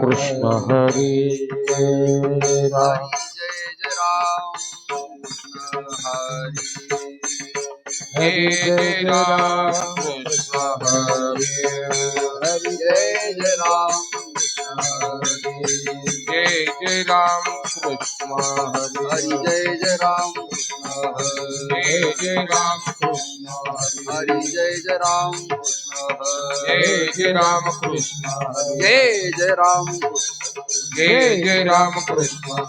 कृष्ण हरी राम जय जय राम कृष्ण हरी हे जय राम कृष्ण हरी जय जय राम कृष्ण हरी जय जय राम कृष्ण हरि हरी जय जय राम कृष्ण हरी जय जय राम कृष्ण हरि जय जय राम कृष्ण जय हरी जय राम कृष्ण जय जय राम कृष्ण जय जय राम कृष्ण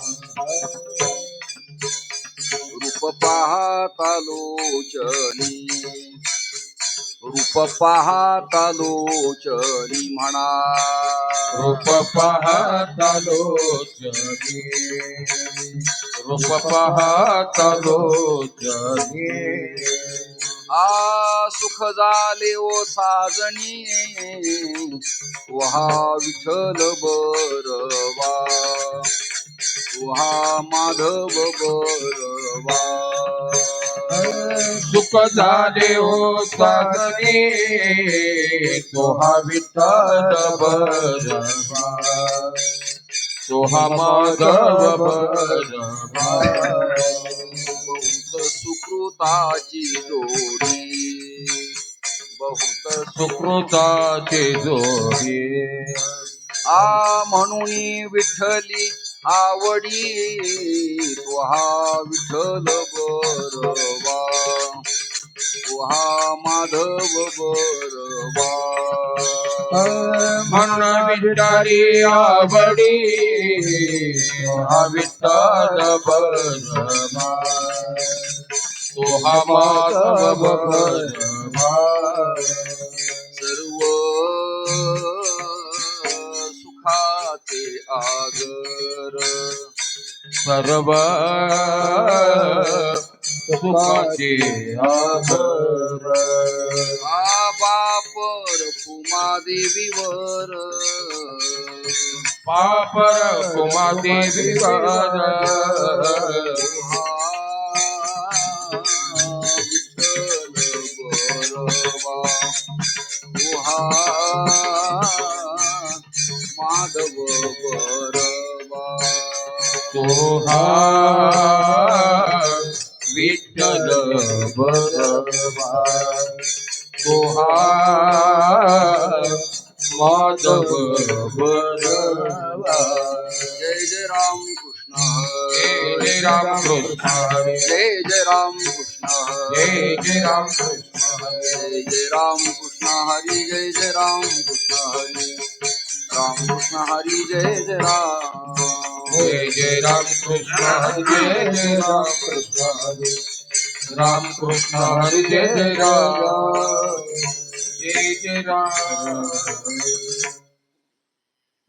रूप पाहता लोचनी रूप पाहता लोचनी म्हणा रूप पाहता लोचनी रूप पाहता लोचनी सुख झाले ओ साजणी वहा विठ्ठल बरवा वहा माधव बरवा सुख झाले हो साजनी सोहा विठ्ठल बरवा सोहा माधव बरवा बहुत सुकृताची जोडी बहुत सुकृताचे जोडी म्हणून विठ्ठली आवडी तुहा विठ्ठल बरवा तुहा माधव बरवा म्हणून विठ्ठली आवडी सोहा विठ्ठल बरवा सोहा माधव बरवा सर्व सुखाचे आगर सर्व सुखाचे आगर बापर कुमा देवीवर पापर कुमा देवीवर विठ्ठल बरवा तुहा माधव बरवा सोहा विठ्ठल बरवा सोहा माधव बरवा जय जय राम कृष्ण जय हरी जय राम कृष्ण हरी जय जय राम कृष्ण जय हरी जय राम कृष्ण हरी जय जय राम कृष्ण हरी जय जय राम कृष्ण हरी राम कृष्ण हरी जय जय राम जय जय राम कृष्ण हरी जय जय राम कृष्ण हरी राम कृष्ण हरी जय जय राम जय जय राम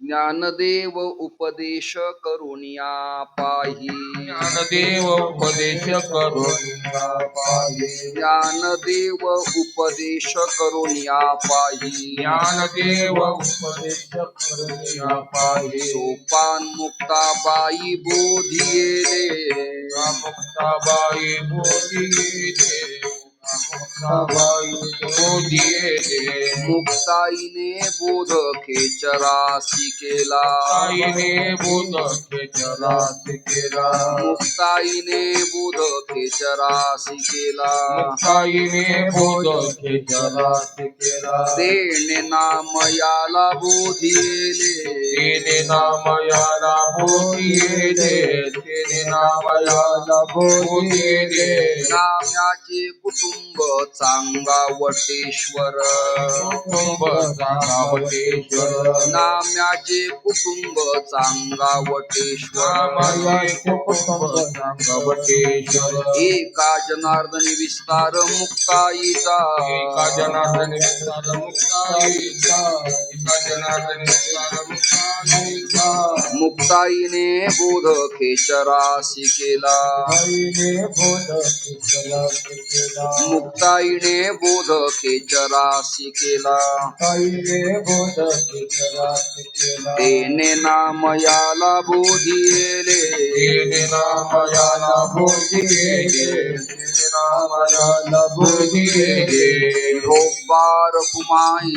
ज्ञानदेव उपदेश करुनिया पाही ज्ञानदेव उपदेश करून पाहि ज्ञानदेव उपदेश करुनिया पाही ज्ञानदेव उपदेश करून पाहि सोपान मुक्ताबाई बोधियेले मुक्ताबाई बोधिये मुक्ताबाई बोधिये मुक्ताईने बोधकेच्या राशी केला ताईने बोधकेच्या राशी केला मुक्ताईने बोधकेच्या राशी केला मुक्ताईने बोधकेच्या राशी केला देणे नामयाला बोधियेले तेने नामयाला बोधिये तेने नामयाला बोधिये नाम्याचे कुटुंब चांगा वटेश्वर कुटुंब सांगावटेश्वर नाम्याचे कुटुंब चांगा वटेश्वर मायाचे कुटुंब सांगावटेश्वर एका जनार्दनी विस्तार मुक्ताईचा एका जनार्दन विस्तार मुक्ताईचा एका जनार्दन विस्तार मुक्ताईचा मुक्ताईने बोधकेच्या राशी केला आईने बोधकेच्या राशी केला मुक्ताईने बोधकेच्या राशी केला आईने बोधकेच्या राशी केला तेने नामयाला बोधियेले तेने नामयाला बोधिये तेने नामयाला बोधिये रोबार कुमाई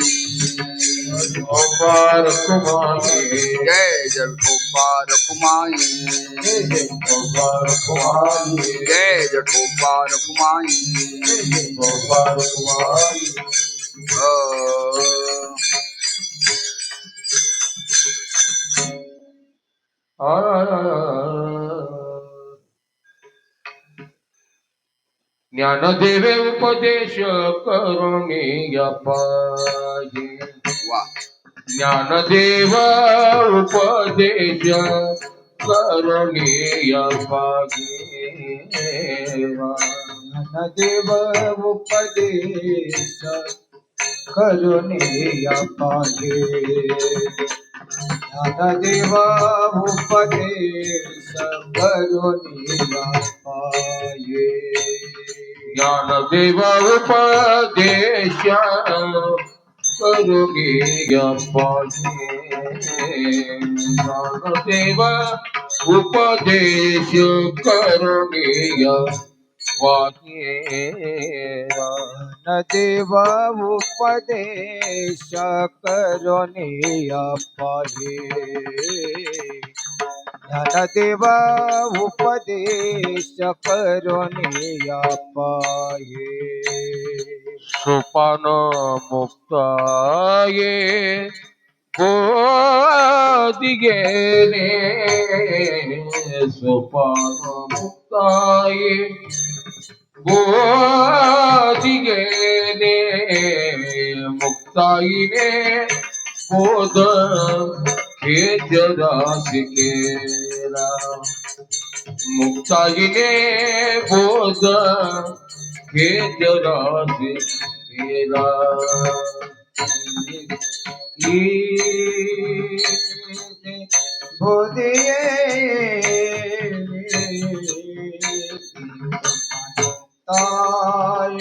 विठोबा रखुमाई जय जय विठोबा रखुमाई जय जय विठोबा रखुमाई जय जय विठोबा रखुमाई जय जय विठोबा रखुमाई ज्ञानदेवे उपदेश करुणीय पाहि वा ज्ञानदेव उपदेश करुणीय पाहि ज्ञानदेव उपदेश करुणीय पाहि ज्ञानदेव उपदेश करुणीय पाहि ज्ञानदेव उपदेश करुणीय पाहि ज्ञानदेव उपदेश करुणीय पाहि ज्ञानदेव उपदेश करुणीय पाहि ज्ञानदेव उपदेश करुणीय पाहि सोपान मुक्ताये बोधी गेले सोपान मुक्ताये बोधी गेले मुक्ताईने बोध हे जरास केला मुक्ताईने बोध हे जरास केला बोधिये ताई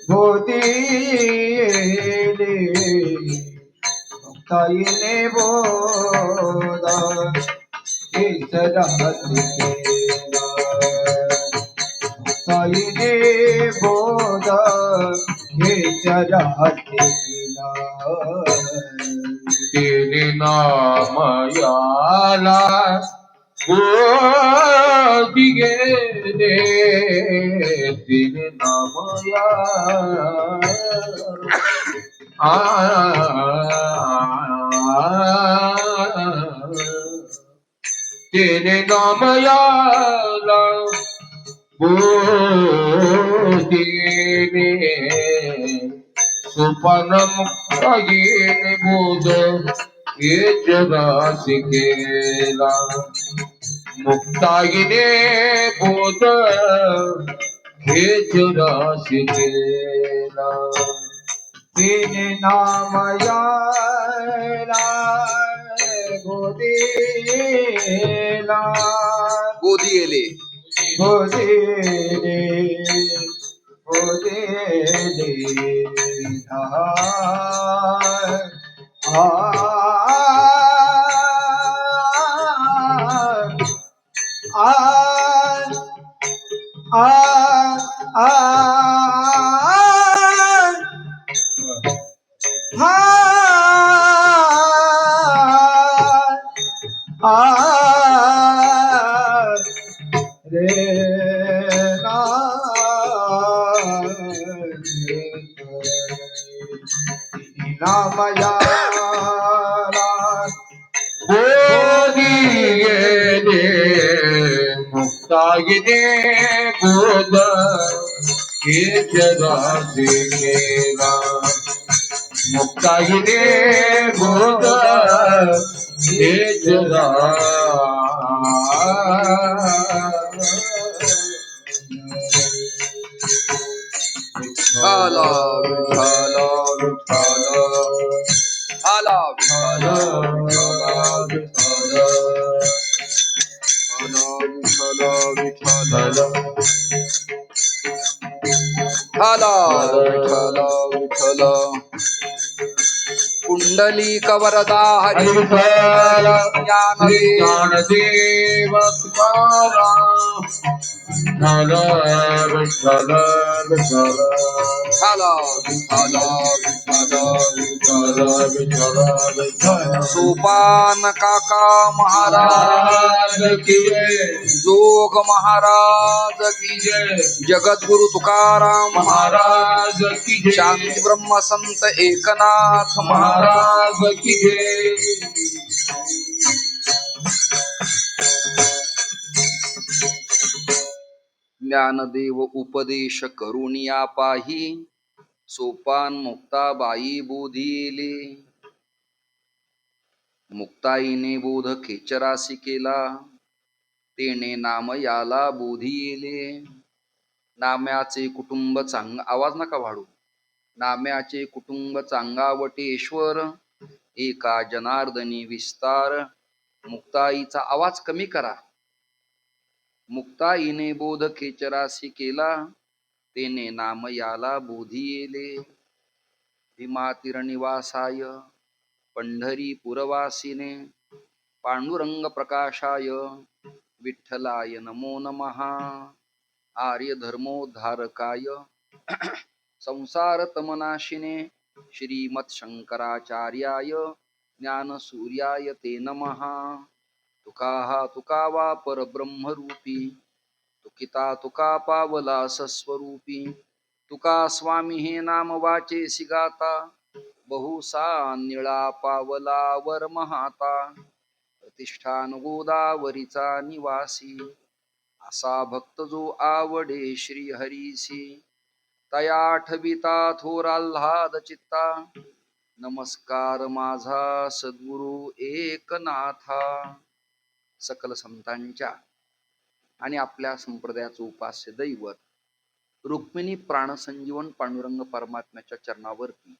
बोधिये ताईने बोधा हे जरास केला ताईने बोधा हे जरास केला तेरे नामयाला बोधी गेले तेरे नामयाला तेरे नामयाला बोधी गेले सोपान मुक्ताईने बोध हे जरास केला मुक्ताईने बोध हे जरास केला तिने नाम याला गोदीला गोदी येले गोदीले गोदीले बोधी गेले मुक्ताईने बोध हे जरास केला मुक्ताईने बोध हे विठ्ठल विठ्ठल विठ्ठल आला विठ्ठल विठ्ठल विठ्ठल विठ्ठल आला विठ्ठल विठ्ठल कुंडलिक वरदा हरी ज्ञानदेव तुकाराम विठ्ठल विठ्ठल विठ्ठल विठ्ठल विठ्ठल विठ्ठल विठ्ठल सोपान काका महाराज महाराज की जय जोग महाराज की जय जगद्गुरु तुकाराम महाराज की जय शांती ब्रह्म संत एकनाथ महाराज की जय ज्ञानदेव उपदेश करुणिया पाही सोपान मुक्ताबाई बोधिले मुक्ताईने बोध खेचरासी केला तेने नाम याला बोधी येले नाम्याचे कुटुंब चांग आवाज नका वाढू नाम्याचे कुटुंब चांगावटेश्वर एका जनार्दनी विस्तार मुक्ताईचा आवाज कमी करा मुक्ताईने बोध खेचरासी केला तेने नाम याला बोधी येले भीमातीर निवासाय पंढरी पुरवासिने पांडुरंग प्रकाशाय विठ्ठलाय नमो नमः आर्य धर्मोद्धारकाय संसार तमनाशिने श्रीमत शंकराचार्याय ज्ञानसूर्याय ते नमः तुका तुकावा परब्रह्मरूपी तुकिता तुका पावला सस्वरूपी तुका स्वामी हे नाम वाचे सिगाता बहुसा निळा पावला वर महाता प्रतिष्ठान गोदावरीचा निवासी असा भक्त जो आवडे श्री हरीसी तया ठविता थोराल्हाद चित्ता नमस्कार माझा सद्गुरु एकनाथा सकल संतांच्या आणि आपल्या संप्रदायाचं उपास्य दैवत रुक्मिणी प्राणसंजीवन पांडुरंग परमात्म्याच्या चरणावरती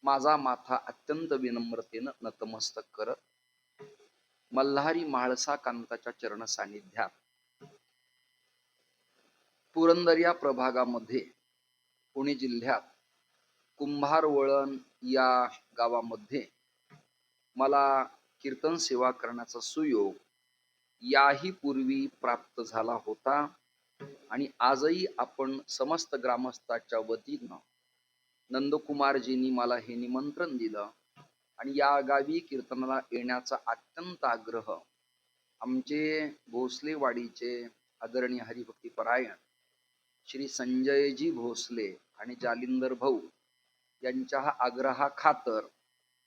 माझा माथा अत्यंत विनम्रतेनं नतमस्तक करत मल्हारी म्हाळसा कांताच्या चरण सानिध्यात पुरंदर या प्रभागामध्ये पुणे जिल्ह्यात कुंभारवळण या गावामध्ये मला कीर्तन सेवा करण्याचा सुयोग याही पूर्वी प्राप्त झाला होता आणि आजही आपण समस्त ग्रामस्थाच्या वतीनं नंदकुमारजींनी मला हे निमंत्रण दिलं आणि या गावी कीर्तनाला येण्याचा अत्यंत आग्रह आमचे भोसलेवाडीचे आदरणीय हरिभक्ती परायण श्री संजयजी भोसले आणि जालिंदर भाऊ यांच्या हा आग्रहा खातर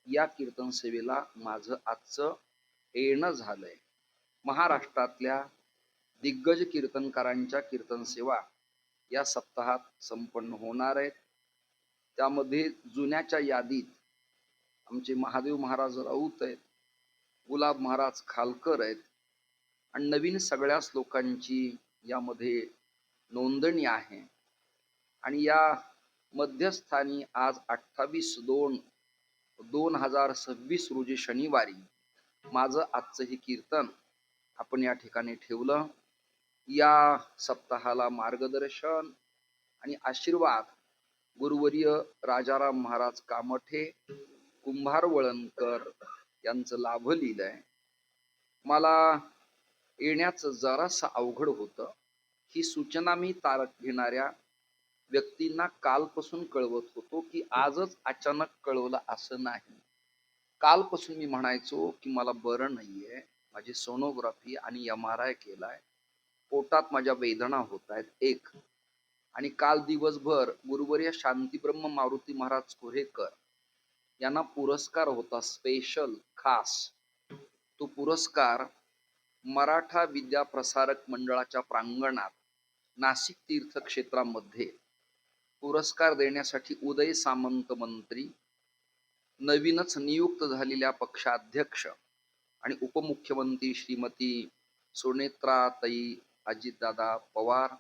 या कीर्तन सेवेला माझं आजचं येणं झालंय महाराष्ट्रातल्या दिग्गज कीर्तनकारांच्या कीर्तन सेवा या सप्ताहात संपन्न होणार आहेत त्यामध्ये जुन्याच्या यादीत आमचे महादेव महाराज राऊत आहेत गुलाब महाराज खालकर आहेत आणि नवीन सगळ्याच लोकांची यामध्ये नोंदणी आहे आणि या मध्यस्थानी आज 28/2/2026 रोजी शनिवारी माझं आजचं हे कीर्तन आपण या ठिकाणी ठेवलं या सप्ताहाला मार्गदर्शन आणि आशीर्वाद गुरुवर्य राजाराम महाराज कामठे कुंभारवळणकर यांचं लाभलेलं आहे मला येण्याचं जरासं अवघड होतं ही सूचना मी तारख घेणाऱ्या व्यक्तींना कालपासून कळवत होतो की आजच अचानक कळवलं असं नाही कालपासून मी म्हणायचो की मला बरं नाहीये माझी सोनोग्राफी आणि MRI केलाय पोटात माझ्या वेदना होत आहेत एक आणि काल दिवसभर गुरुवर्य शांतीब्रह्म मारुती महाराज कोरेकर यांना पुरस्कार होता स्पेशल खास तो पुरस्कार मराठा विद्या प्रसारक मंडळाच्या प्रांगणात नाशिक तीर्थक्षेत्रामध्ये पुरस्कार देण्यासाठी उदय सामंत मंत्री नवीनच नियुक्त झालेल्या पक्षाध्यक्ष आणि उपमुख्यमंत्री श्रीमती सुनेत्राताई अजितदादा पवार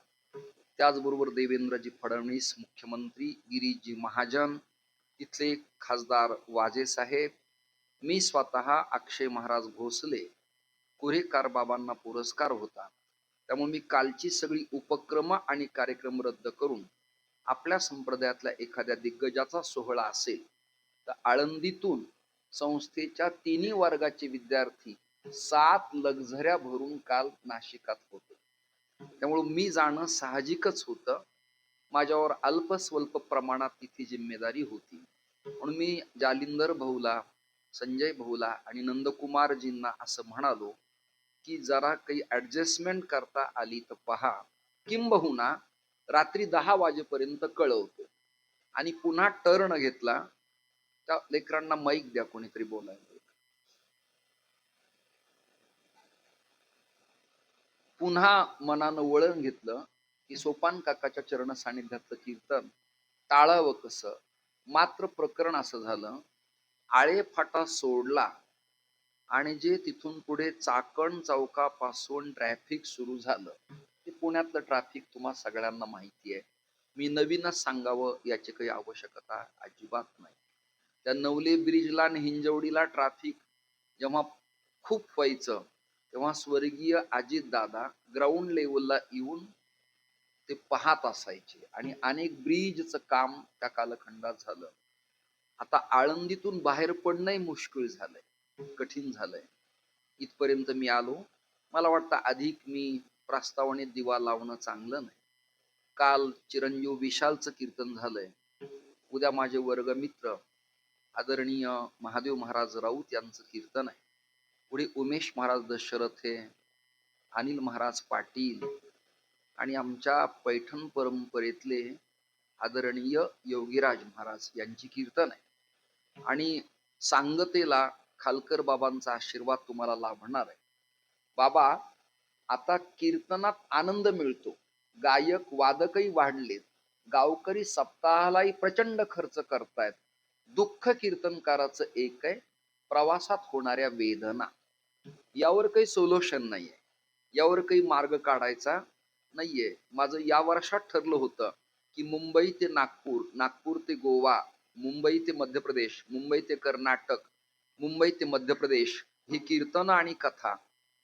त्याचबरोबर देवेंद्रजी फडणवीस मुख्यमंत्री गिरीजी महाजन तिथले खासदार वाजे साहेब मी स्वतः अक्षय महाराज भोसले कुरेकर बाबांना पुरस्कार होता त्यामुळे मी कालची सगळी उपक्रम आणि कार्यक्रम रद्द करून आपल्या संप्रदायातल्या एखाद्या दिग्गजाचा सोहळा असेल तर आळंदीतून संस्थेच्या 3 वर्गाचे विद्यार्थी 7 लक्झऱ्या भरून काल नाशिकात होते त्यामुळे मी जाणं साहजिकच होतं. माझ्यावर अल्प स्वल्प प्रमाणात तिथे जिम्मेदारी होती. म्हणून मी जालिंदर भाऊला, संजय भाऊला आणि नंदकुमारजींना असं म्हणालो की जरा काही ऍडजस्टमेंट करता आली तर पहा, किंबहुना रात्री 10 वाजेपर्यंत कळवतो. आणि पुन्हा टर्न घेतला, त्या लेकरांना माईक द्या कोणीतरी बोलायला. पुन्हा मनानं वळण घेतलं की सोपान काकाच्या चरण सानिध्यातलं कीर्तन टाळावं कसं. मात्र प्रकरण असं झालं, आळे फाटा सोडला आणि जे तिथून पुढे चाकण चौकापासून ट्रॅफिक सुरू झालं, ते पुण्यातलं ट्रॅफिक तुम्हा सगळ्यांना माहिती आहे. मी नवीनच सांगावं याची काही आवश्यकता अजिबात नाही. त्या नवले ब्रिजला आणि हिंजवडीला ट्रॅफिक जेव्हा खूप व्हायचं, तेव्हा स्वर्गीय अजितदादा ग्राउंड लेवलला येऊन ते पाहत असायचे आणि अनेक ब्रिजचं काम त्या कालखंडात झालं. आता आळंदीतून बाहेर पडणंही मुश्किल झालंय, कठीण झालंय. इथपर्यंत मी आलो. मला वाटतं अधिक मी प्रस्तावनेत दिवा लावणं चांगलं नाही. काल चिरंजीव विशालचं कीर्तन झालंय. उद्या माझे वर्गमित्र आदरणीय महादेव महाराज राऊत यांचं कीर्तन आहे. पुढे उमेश महाराज दशरथे, अनिल महाराज पाटील आणि आमच्या पैठण परंपरेतले आदरणीय योगीराज महाराज यांची कीर्तन आहे. आणि सांगतेला खालकर बाबांचा आशीर्वाद तुम्हाला लाभणार आहे. बाबा, आता कीर्तनात आनंद मिळतो, गायक वादकही वाढलेत, गावकरी सप्ताहालाही प्रचंड खर्च करतायत. दुःख कीर्तनकाराचं एक आहे, प्रवासात होणाऱ्या वेदना. यावर काही सोल्युशन नाहीये, यावर काही मार्ग काढायचा नाहीये. माझं या वर्षात ठरलं होतं की मुंबई ते नागपूर, नागपूर ते गोवा, मुंबई ते मध्य प्रदेश, मुंबई ते कर्नाटक, मुंबई ते मध्य प्रदेश ही कीर्तन आणि कथा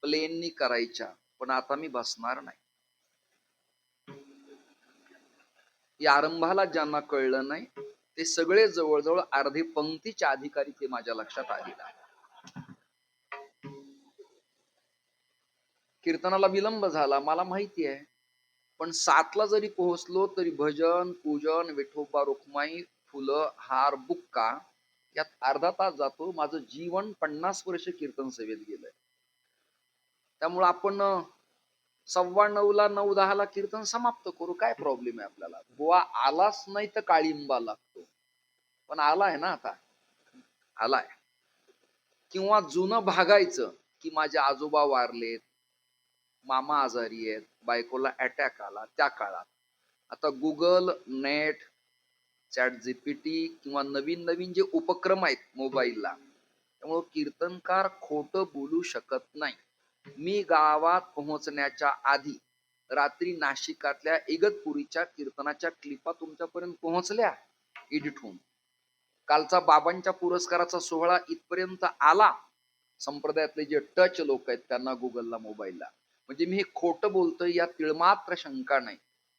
प्लेननी करायच्या. पण आता मी बसणार नाही. या आरंभाला ज्यांना कळलं नाही ते सगळे जवळजवळ अर्धे पंक्तीच्या अधिकारी ते माझ्या लक्षात आलेला. कीर्तनाला विलंब झाला मला माहिती आहे, पण 7ला जरी पोहोचलो तरी भजन, पूजन, विठोबा रुक्माई, फुलं, हार, बुक्का यात अर्धा तास जातो. माझं जीवन 50 वर्ष कीर्तन सेवेत गेलंय. त्यामुळं आपण 9:15ला 9:10ला कीर्तन समाप्त करू, काय प्रॉब्लेम आहे आपल्याला. बुवा आलाच नाही तर काळिंबा लागतो, पण आलाय ना आता, आलाय. किंवा जुनं भागायचं की माझे आजोबा वारलेत, मामा आजारी आहेत, बायकोला अटॅक आला त्या काळात. आता गुगल, नेट, चॅट जीपीटी किंवा नवीन नवीन जे उपक्रम आहेत मोबाईलला, त्यामुळं कीर्तनकार खोटं बोलू शकत नाही. मी गावात पोहोचण्याच्या आधी रात्री नाशिकातल्या इगतपुरीच्या कीर्तनाच्या क्लिपा तुमच्यापर्यंत पोहोचल्या एडिट होऊन. कालचा बाबांच्या पुरस्काराचा सोहळा इथपर्यंत आला. संप्रदायातले जे टच लोक आहेत त्यांना गुगलला, मोबाईलला. म्हणजे मी हे खोटं बोलतोय यात तिळमात्र शंका नाही,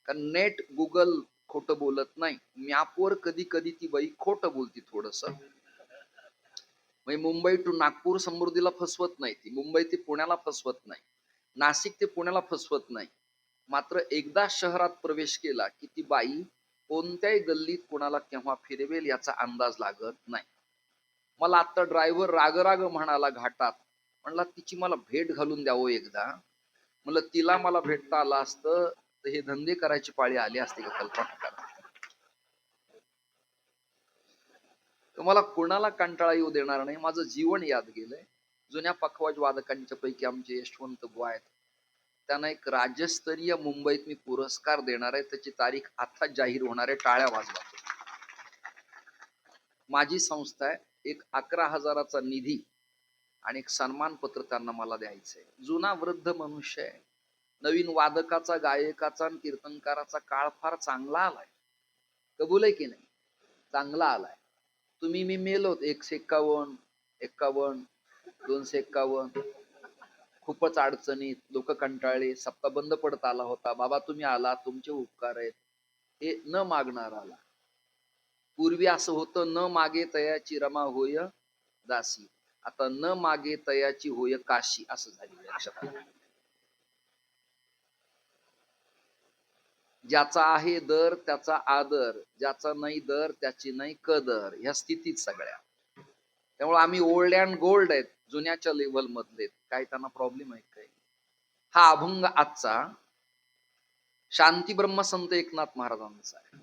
कारण नेट, गुगल खोटं बोलत नाही. मॅपवर कधी कधी ती बाई खोटं बोलती थोडस. म्हणजे मुंबई टू नागपूर समृद्धीला फसवत नाही ती, मुंबई ते पुण्याला फसवत नाही, नाशिक ते पुण्याला फसवत नाही. मात्र एकदा शहरात प्रवेश केला की ती बाई कोणत्याही गल्लीत कोणाला केव्हा फिरवेल याचा अंदाज लागत नाही. मला आता ड्रायव्हर राग म्हणाला घाटात, म्हणला तिची मला भेट घालून द्यावं एकदा. म्हणलं तिला मला भेटता आलं असतं तर हे धंदे करायची पाळी आली असते का, कल्पना करा. तुम्हाला कोणाला कंटाळा येऊ देणार नाही. माझं जीवन याद गेलंय. जुन्या पखवाज वादकांच्या पैकी आमचे यशवंत बुवा आहेत, त्यांना एक राज्यस्तरीय मुंबईत मी पुरस्कार देणार आहे. त्याची तारीख आता जाहीर होणार आहे. टाळ्या वाजवा. माझी संस्था आहे. एक 11,000चा निधी आणि एक सन्मानपत्र त्यांना मला द्यायचंय. जुना वृद्ध मनुष्य आहे. नवीन वादकाचा, गायकाचा आणि कीर्तनकाराचा काळ फार चांगला आलाय. कबूल आहे की नाही? चांगला आलाय. तुम्ही मी मेलोत 151, 51, 251, खूपच अडचणीत, लोक कंटाळले, सप्ताह बंद पडत आला होता. बाबा तुम्ही आला, तुमचे उपकार आहेत. हे न मागणार आला. पूर्वी असं होतं, न मागे तयाची रमा होय दासी. आता न मागे तयाची होय काशी असं झाली. लक्षात आलं? ज्याचा आहे दर त्याचा आदर, ज्याचा नाही दर त्याची नाही कदर, ह्या स्थितीत सगळ्या. त्यामुळे आम्ही ओल्ड अँड गोल्ड आहेत, जुन्याच्या लेव्हल मधले. काय त्यांना प्रॉब्लेम आहे काय? हा अभंग आजचा शांती ब्रह्मसंत एकनाथ महाराजांचा आहे.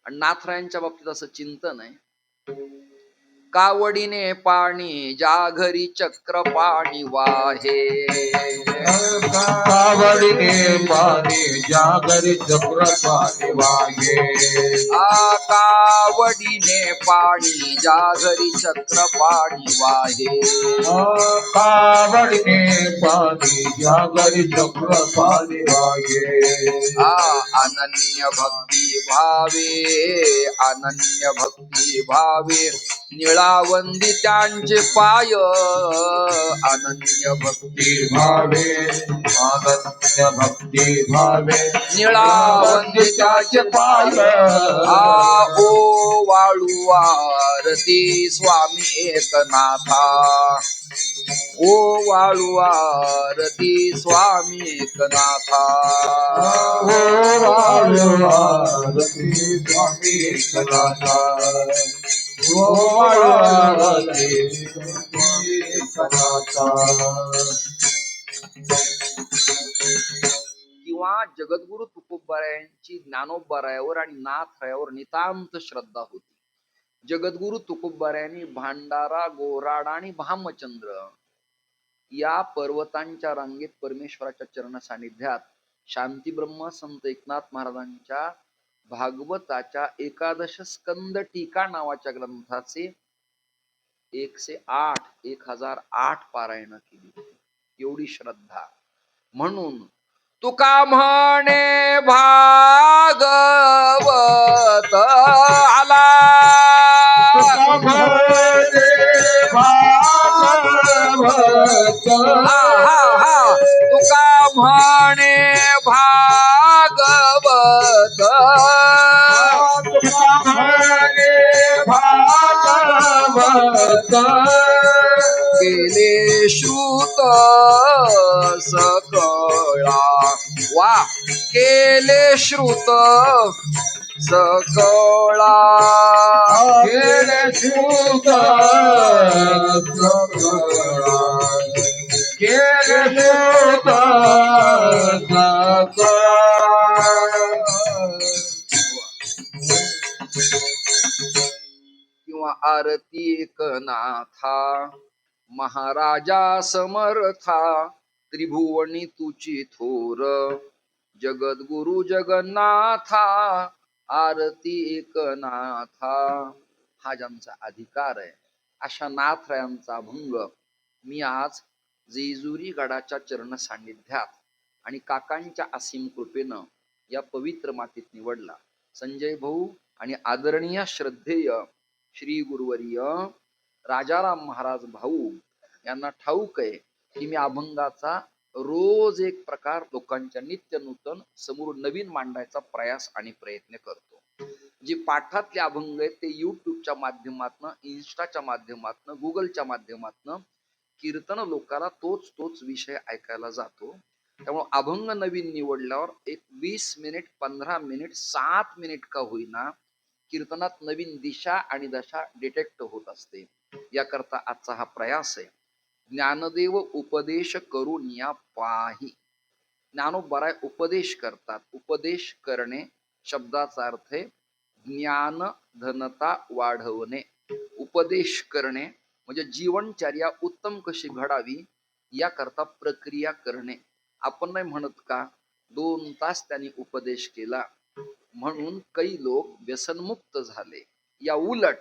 आणि नाथरायांच्या बाबतीत असं चिंतन आहे, कावडीने पाणी ज्या घरी चक्र पाणी वाहे, कावडीने पाणी ज्या घरी चक्र पाणी वाहे, कावडीने पाणी ज्या घरी चक्र पाणी वाहे, कावडीने पाणी ज्या घरी चक्र पाणी वाहे, अनन्य भक्ती भावे, अनन्य भक्ती भावे निळावंदी त्यांचे पाय, अनन्य भक्ती भावे अनन्य भक्ती भावे निळावंदी त्याचे पाय, ओ वाळू आरती स्वामी एकनाथा, ओ वाळू आरती स्वामी एकनाथा, ओ वाळू आरती स्वामी एकनाथा, ओ वाळू आरती स्वामी एकनाथा. किंवा जगद्गुरु तुकोबारायांची ज्ञानोबारायावर आणि नाथरायावर नितांत श्रद्धा होती. जगद्गुरु तुकोबारायांनी भांडारा, गोराडा आणि भामचंद्र या पर्वतांच्या रांगेत परमेश्वराच्या चरण सानिध्यात शांती ब्रह्म संत एकनाथ महाराजांच्या भागवताच्या 11 स्कंद टीका नावाच्या ग्रंथाचे 1008 पारायण केली. एवढी श्रद्धा. म्हणून तुका म्हणे भागवत आला, तुका म्हणे भागवत, केले श्रुत सकळा, वा केले श्रुत सकळा, केले श्रुत सकळा, केले श्रुत सकळा. किंवा आरती एकनाथा महाराजा समर्था, त्रिभुवनी तुची थोर जगद्गुरु जगन्नाथा, आरती एकनाथा. हा ज्यांचा अधिकार आहे अशा नाथरायांचा अभंग मी आज जेजुरी गडाच्या चरण सान्निध्यात आणि काकांच्या असीम कृपेनं या पवित्र मातीत निवडला. संजय भाऊ आणि आदरणीय श्रद्धेय श्री गुरुवर्य राजाराम महाराज भाऊ यांना ठाऊक आहे की मी अभंगाचा रोज एक प्रकार लोकांच्या नित्य नूतन समोर नवीन मांडायचा प्रयास आणि प्रयत्न करतो. जे पाठातले अभंग आहेत ते युट्यूबच्या माध्यमातून, इन्स्टाच्या माध्यमातून, गुगलच्या माध्यमातून कीर्तन लोकांना तोच विषय ऐकायला जातो. त्यामुळे अभंग नवीन निवडल्यावर एक 20 मिनिट, 15 मिनिट, 7 मिनिट का होईना कीर्तनात नवीन दिशा आणि दशा डिटेक्ट होत असते. याकरता आजचा हा प्रयास आहे. ज्ञानदेव उपदेश करून या पाही. ज्ञानोबराय उपदेश करतात. उपदेश करणे शब्दाचा अर्थ आहे ज्ञान धनता वाढवणे. उपदेश करणे म्हणजे जीवनचर्या उत्तम कशी घडावी याकरता प्रक्रिया करणे. आपण नाही म्हणत का 2 तास त्यांनी उपदेश केला म्हणून काही लोक व्यसनमुक्त झाले. या उलट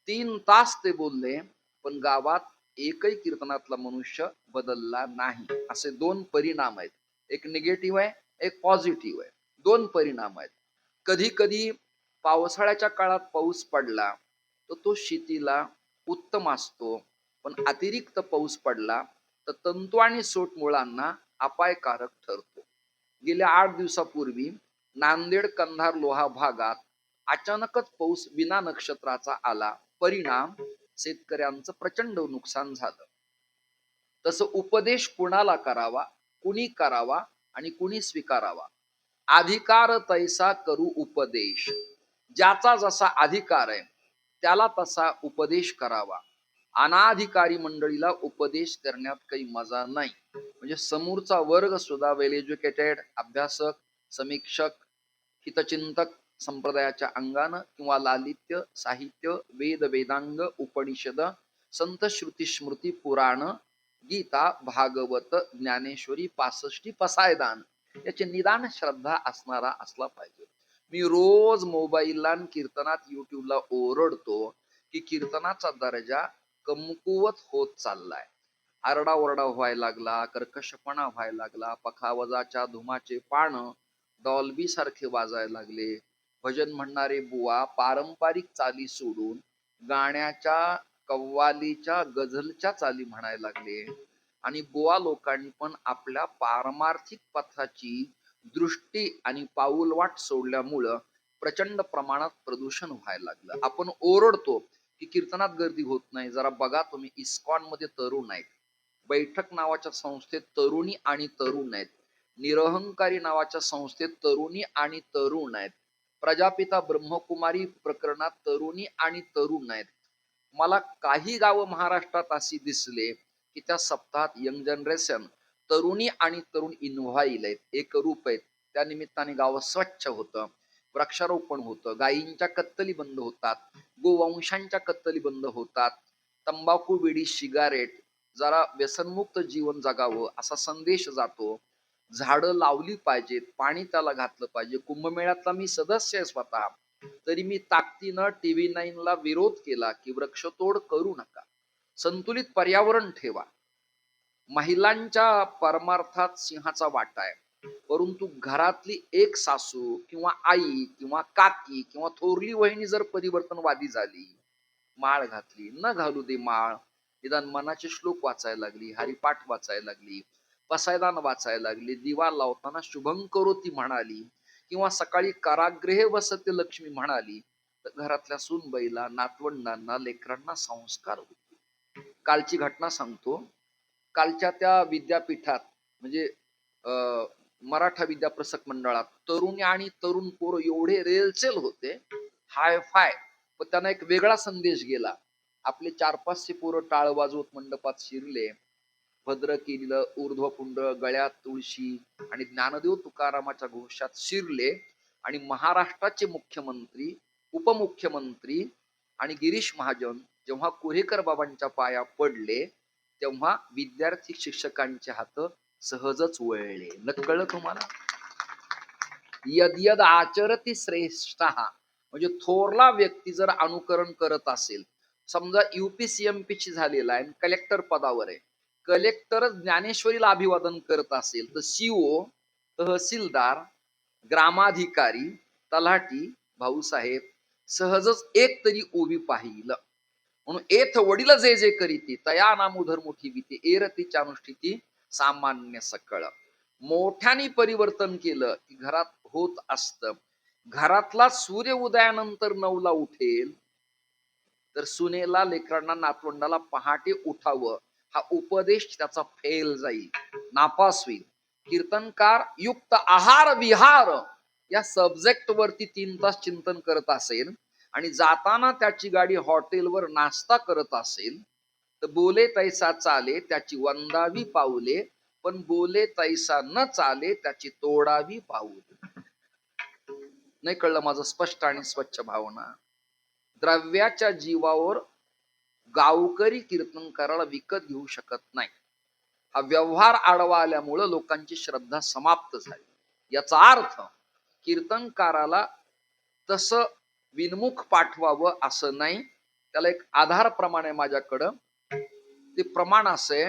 3 तास ते बोलले पण गावात एकही कीर्तनातला मनुष्य बदलला नाही. असे 2 परिणाम आहेत. एक निगेटिव्ह आहे, एक पॉझिटिव्ह आहे. 2 परिणाम आहेत. कधी कधी पावसाळ्याच्या काळात पाऊस पडला तर तो शेतीला उत्तम असतो, पण अतिरिक्त पाऊस पडला तर तंतू आणि सोट मुळांना अपायकारक ठरतो. गेल्या 8 दिवसापूर्वी नांदेड कंधार लोहा भागात अचानकच पाऊस विना नक्षत्राचा आला. परिणाम शेतकऱ्यांचं प्रचंड नुकसान झालं. तसं उपदेश कुणाला करावा, कुणी करावा आणि कुणी स्वीकारावा. अधिकार तैसा करू उपदेश. ज्याचा जसा अधिकार आहे त्याला तसा उपदेश करावा. अनाधिकारी मंडळीला उपदेश करण्यात काही मजा नाही. म्हणजे समोरचा वर्ग सुद्धा वेल एज्युकेटेड, अभ्यासक, समीक्षक, हितचिंतक संप्रदायाच्या अंगानं किंवा लालित्य, साहित्य, वेद वेदांग, उपनिषद, संत श्रुती स्मृती पुराण, गीता, भागवत, ज्ञानेश्वरी, 65 पसायदान याचे निदान श्रद्धा असणारा असला पाहिजे. मी रोज मोबाईलला आणि कीर्तनात युट्यूबला ओरडतो की कीर्तनाचा दर्जा कमकुवत होत चाललाय. आरडाओरडा व्हायला लागला, कर्कशपणा व्हायला लागला, पखावजाच्या धुमाचे पान डॉल्बी सारखे वाजायला लागले. भजन म्हणणारे बुवा पारंपरिक चाली सोडून गाण्याच्या, कव्वालीच्या, गझलच्या चाली म्हणायला लागले. आणि बुवा लोकांनी पण आपल्या पारमार्थिक पथाची दृष्टी आणि पाऊलवाट सोडल्यामुळं प्रचंड प्रमाणात प्रदूषण व्हायला लागलं. आपण ओरडतो की कीर्तनात गर्दी होत नाही. जरा बघा तुम्ही, इस्कॉन मध्ये तरुण आहेत, बैठक नावाच्या संस्थेत तरुणी आणि तरुण आहेत, निरहंकारी नावाच्या संस्थेत तरुणी आणि तरुण आहेत, प्रजापिता ब्रह्मकुमारी प्रकरणात तरुणी आणि तरुण आहेत. मला काही गावं महाराष्ट्रात अशी दिसले की त्या सप्ताहात यंग जनरेशन तरुणी आणि तरुण इन्व्हाईल आहेत, एकरूप आहेत. त्या निमित्ताने गाव स्वच्छ होतं, वृक्षारोपण होतं, गायींच्या कत्तली बंद होतात, गोवंशांच्या कत्तली बंद होतात, तंबाखू, बिडी, सिगारेट, जरा व्यसनमुक्त जीवन जगावं असा संदेश जातो. झाडं लावली पाहिजेत, पाणी त्याला घातलं पाहिजे. कुंभमेळ्यातला मी सदस्य आहे स्वतः, तरी मी ताकदीनं TV9 ला विरोध केला की वृक्षतोड करू नका, संतुलित पर्यावरण ठेवा. महिलांच्या परमार्थात सिंहाचा वाटा आहे, परंतु घरातली एक सासू किंवा आई किंवा काकी किंवा थोरली वहिनी जर परिवर्तनवादी झाली, माळ घातली, न घालू दे माळ, निदान मनाचे श्लोक वाचायला लागली, हरिपाठ वाचायला लागली, पसायदान वाचायला लागली, दिवा लावताना शुभंकरोती म्हणाली किंवा सकाळी कारागृहे वसते लक्ष्मी म्हणाली, तर घरातल्या सूनबाईला, नातवंडांना, लेकरांना संस्कार होते. कालची घटना सांगतो. कालच्या त्या विद्यापीठात म्हणजे मराठा विद्याप्रसक मंडळात तरुणी आणि तरुण पोरं एवढे रेलचेल होते, हाय फाय, पण त्यांना एक वेगळा संदेश गेला. आपले 4-500 पोरं टाळ वाजवत मंडपात शिरले, भद्र केलेलं ऊर्ध्वपुंड, गळ्यात तुळशी आणि ज्ञानदेव तुकारामाच्या घोषात शिरले. आणि महाराष्ट्राचे मुख्यमंत्री, उपमुख्यमंत्री आणि गिरीश महाजन जेव्हा कुरेकर बाबांच्या पाया पडले, तेव्हा विद्यार्थी शिक्षकांचे हात सहजच वळले. कळलं तुम्हाला? यद यद आचरती श्रेष्ठ, म्हणजे थोरला व्यक्ती जर अनुकरण करत असेल, समजा UPCMP ची झालेला आहे, कलेक्टर पदावर आहे, कलेक्टरच ज्ञानेश्वरीला अभिवादन करत असेल, तर CO, तहसीलदार, ग्रामाधिकारी, तलाठी, भाऊसाहेब सहजच एक तरी उभी पाहिलं. म्हणून एथ वडील जे जे करीती तया नाम उधर मोठी भीती, एरतीच्या अनुष्ठिती सामान्य सकळ. मोठ्याने परिवर्तन केलं की घरात होत असत. घरातला सूर्य उदयानंतर 9ला उठेल, तर सुनेला, लेकरांना, नातवंडाला पहाटे उठावं हा उपदेश त्याचा फेल जाईल, नापास होईल. कीर्तनकार युक्त आहार विहार या सब्जेक्ट वरती 3 तास चिंतन करत असेल आणि जाताना त्याची गाडी हॉटेलवर नाश्ता करत असेल, तर बोले तैसा चाले त्याची वंदावी पाऊले, पण बोले तैसा न चाले त्याची तोडावी पाऊले. नाही कळलं माझं स्पष्ट आणि स्वच्छ भावना? द्रव्याच्या जीवावर गावकरी कीर्तनकाराला विकत घेऊ शकत नाही. हा व्यवहार आडवा आल्यामुळं लोकांची श्रद्धा समाप्त झाली. याचा अर्थ कीर्तनकाराला तसं विनमुख पाठवावं असं नाही. त्याला एक आधार प्रमाण आहे माझ्याकडं. ते प्रमाण असे,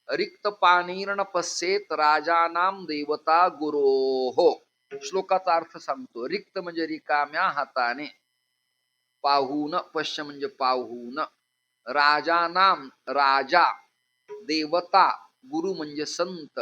रिक्त पानीर्ण पश्येत राजानाम देवता गुरोहो. श्लोकाचा अर्थ सांगतो. रिक्त म्हणजे रिकाम्या हाताने, पाहून, पश्य म्हणजे पाहून, राजानाम राजा, देवता, गुरु म्हणजे संत,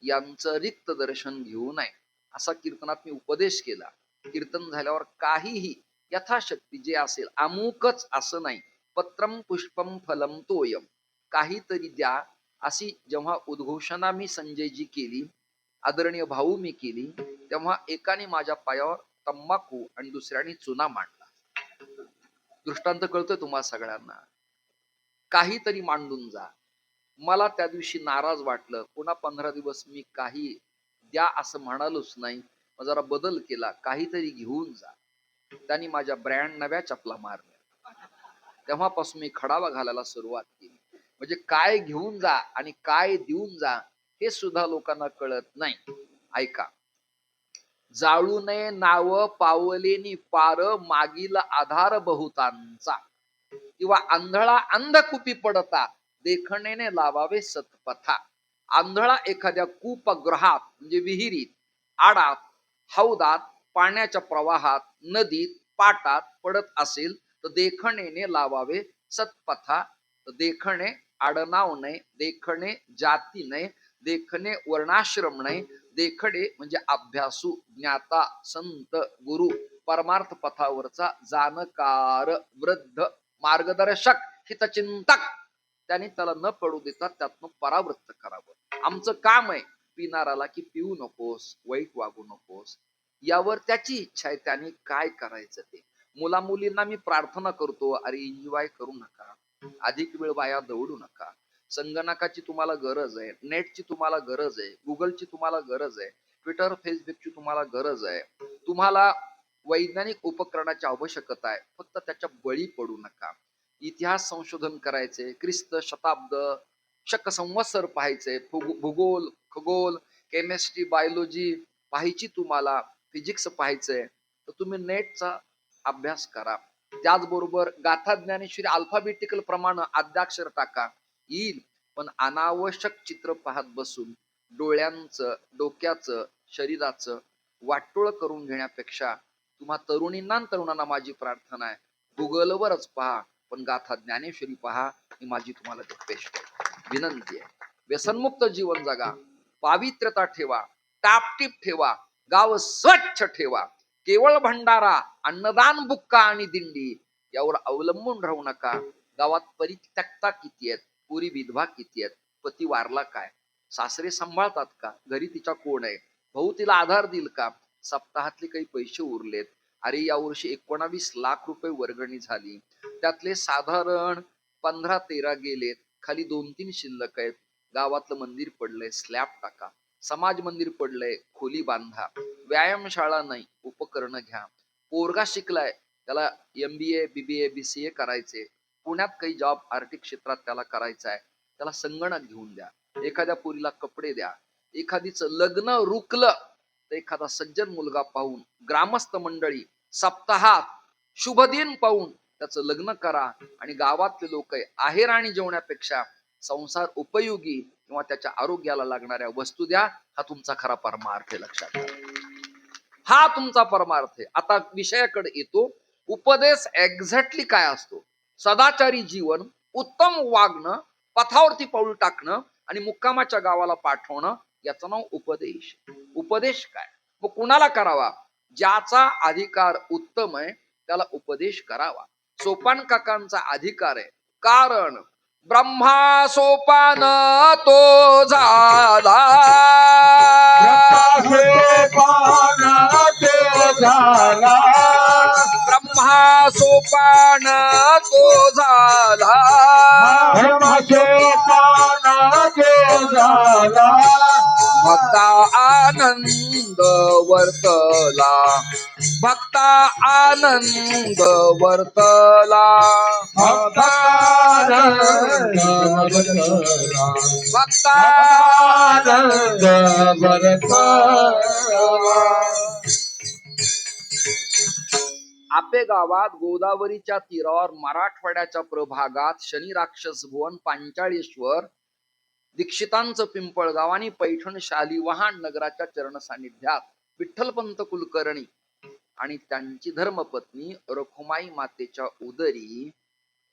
यांचं रिक्त दर्शन घेऊ नये, असा कीर्तनात मी उपदेश केला. कीर्तन झाल्यावर काहीही यथाशक्ती जे असेल, अमुकच असं नाही, पत्रम पुष्पम फलम तोयम, काहीतरी द्या, अशी जेव्हा उद्घोषणा मी संजयजी केली, आदरणीय भाऊ मी केली, तेव्हा एकाने माझ्या पायावर तंबाखू आणि दुसऱ्याने चुना मांडला. दृष्टांत कळतोय तुम्हा सगळ्यांना. काहीतरी मांडून जा. मला त्या दिवशी नाराज वाटलं. पुन्हा 15 दिवस मी काही द्या असं म्हणालोच नाही. मग जरा बदल केला, काहीतरी घेऊन जा. त्यांनी माझ्या ब्रँड नव्या चपला मारल्या. तेव्हापासून मी खडावा घालायला सुरुवात केली. म्हणजे काय घेऊन जा आणि काय देऊन जा हे सुद्धा लोकांना कळत नाही. ऐका, जाळू नये नाव पावलेनी पार, मागील आधार बहुतांचा. किंवा आंधळा अंधकुपी पडता, देखणेने लावावे सतपथा. आंधळा एखाद्या कूपगृहात म्हणजे विहिरीत, आडात, हौदात, पाण्याच्या प्रवाहात, नदीत, पाटात पडत असेल तर देखणेने लावावे सतपथा. देखणे आडनाव नाही, देखणे जाती नाही, देखणे वर्णाश्रम नाही. देखणे म्हणजे अभ्यासू, ज्ञाता, संत, गुरु, परमार्थ पथावरचा जाणकार, वृद्ध, मार्गदर्शक, हितचिंतक. त्याने त्याला न पडू देता त्यातनं परावृत्त करावं. आमचं काम आहे पिणाराला की पिऊ नकोस, वाईट वागू नकोस. यावर त्याची इच्छा आहे, त्याने काय करायचं ते. मुला मुलींना मी प्रार्थना करतो, अरे एन्जॉय करू नका, अधिक वेळ वाया दौडू नका. संगणकाची तुम्हाला गरज आहे, नेटची तुम्हाला गरज आहे, गुगलची तुम्हाला गरज आहे, ट्विटर फेसबुकची तुम्हाला गरज आहे. तुम्हाला वैज्ञानिक उपकरणाची आवश्यकता आहे, फक्त त्याच्या बळी पडू नका. इतिहास संशोधन करायचे, ख्रिस्त शताब्द, शक संवत्सर पाहायचे, भूगोल, खगोल, केमिस्ट्री, बायोलॉजी पाहायची तुम्हाला, फिजिक्स पाहायचंय, तर तुम्ही नेटचा अभ्यास करा. त्याचबरोबर गाथा ज्ञानेश्वरी अल्फाबेटिकल प्रमाणे आद्याक्षर टाका, येईल. पण अनावश्यक चित्र पाहत बसून डोळ्यांचं, डोक्याचं, शरीराचं वाटोळ करून घेण्यापेक्षा तुम्हा तरुणींना तरुणांना माझी प्रार्थना आहे, गुगलवरच पहा, पण गाथा ज्ञानेश्वरी पहा, ही माझी तुम्हाला रिक्वेस्ट आहे, विनंती आहे. व्यसनमुक्त जीवन जगा, पावित्र्यता ठेवा, टापटीप ठेवा, गाव स्वच्छ ठेवा. केवळ भंडारा, अन्नदान, बुक्का आणि दिंडी यावर अवलंबून राहू नका. गावात परित्यक्ता किती आहेत, पुरी विधवा किती आहेत, पती वारला काय, सासरे सांभाळतात का, घरी तिच्या कोण आहे, भाऊ तिला आधार देईल का, सप्ताहातले काही पैसे उरलेत, अरे यावर्षी 19 लाख रुपये वर्गणी झाली, त्यातले साधारण 15-13 गेलेत, खाली 2-3 शिल्लक आहेत. गावातलं मंदिर पडलंय, स्लॅब टाका. समाज मंदिर पडलंय, खोली बांधा. व्यायामशाळा नाही, उपकरण घ्या. पोरगा शिकलाय, त्याला MBA, BBA, BCA करायचे, पुण्यात काही जॉब आर्थिक क्षेत्रात त्याला करायचा आहे, त्याला संगणक घेऊन द्या. एखाद्या पोरीला कपडे द्या. एखादीचं लग्न रुकलं तर एखादा सज्जन मुलगा पाहून, ग्रामस्थ मंडळी सप्ताहात शुभ दिन पाहून त्याचं लग्न करा. आणि गावातले लोक आहेराणी जेवण्यापेक्षा संसार उपयोगी किंवा त्याच्या आरोग्याला लागणाऱ्या वस्तू द्या. हा तुमचा खरा परमार्थ आहे, लक्षात घ्या, हा तुमचा परमार्थ आहे. आता विषयाकडे येतो. उपदेश एक्झॅक्टली काय असतो? सदाचारी जीवन, उत्तम वागणं, पथावरती पाऊल टाकणं आणि मुक्कामाच्या गावाला पाठवणं, याचं नाव उपदेश. उपदेश काय? मग कुणाला करावा? ज्याचा अधिकार उत्तम आहे त्याला उपदेश करावा. सोपान काकांचा अधिकार आहे, कारण ब्रह्मा सोपान तो झाला, ब्रह्मा सोपान तो झाला, भक्ता आनंद वर्तला, भक्ता आनंद वर्तला, भक्ता आनंद वर्तला. आपे गावात गोदावरीच्या तीरावर मराठवाड्याच्या प्रभागात शनी राक्षस भुवन पांचाळेश्वर दीक्षितांचं पिंपळगाव आणि पैठण शालिवाहन नगराच्या चरण सानिध्यात विठ्ठलपंत कुलकर्णी आणि त्यांची धर्मपत्नी रखुमाई मातेच्या उदरी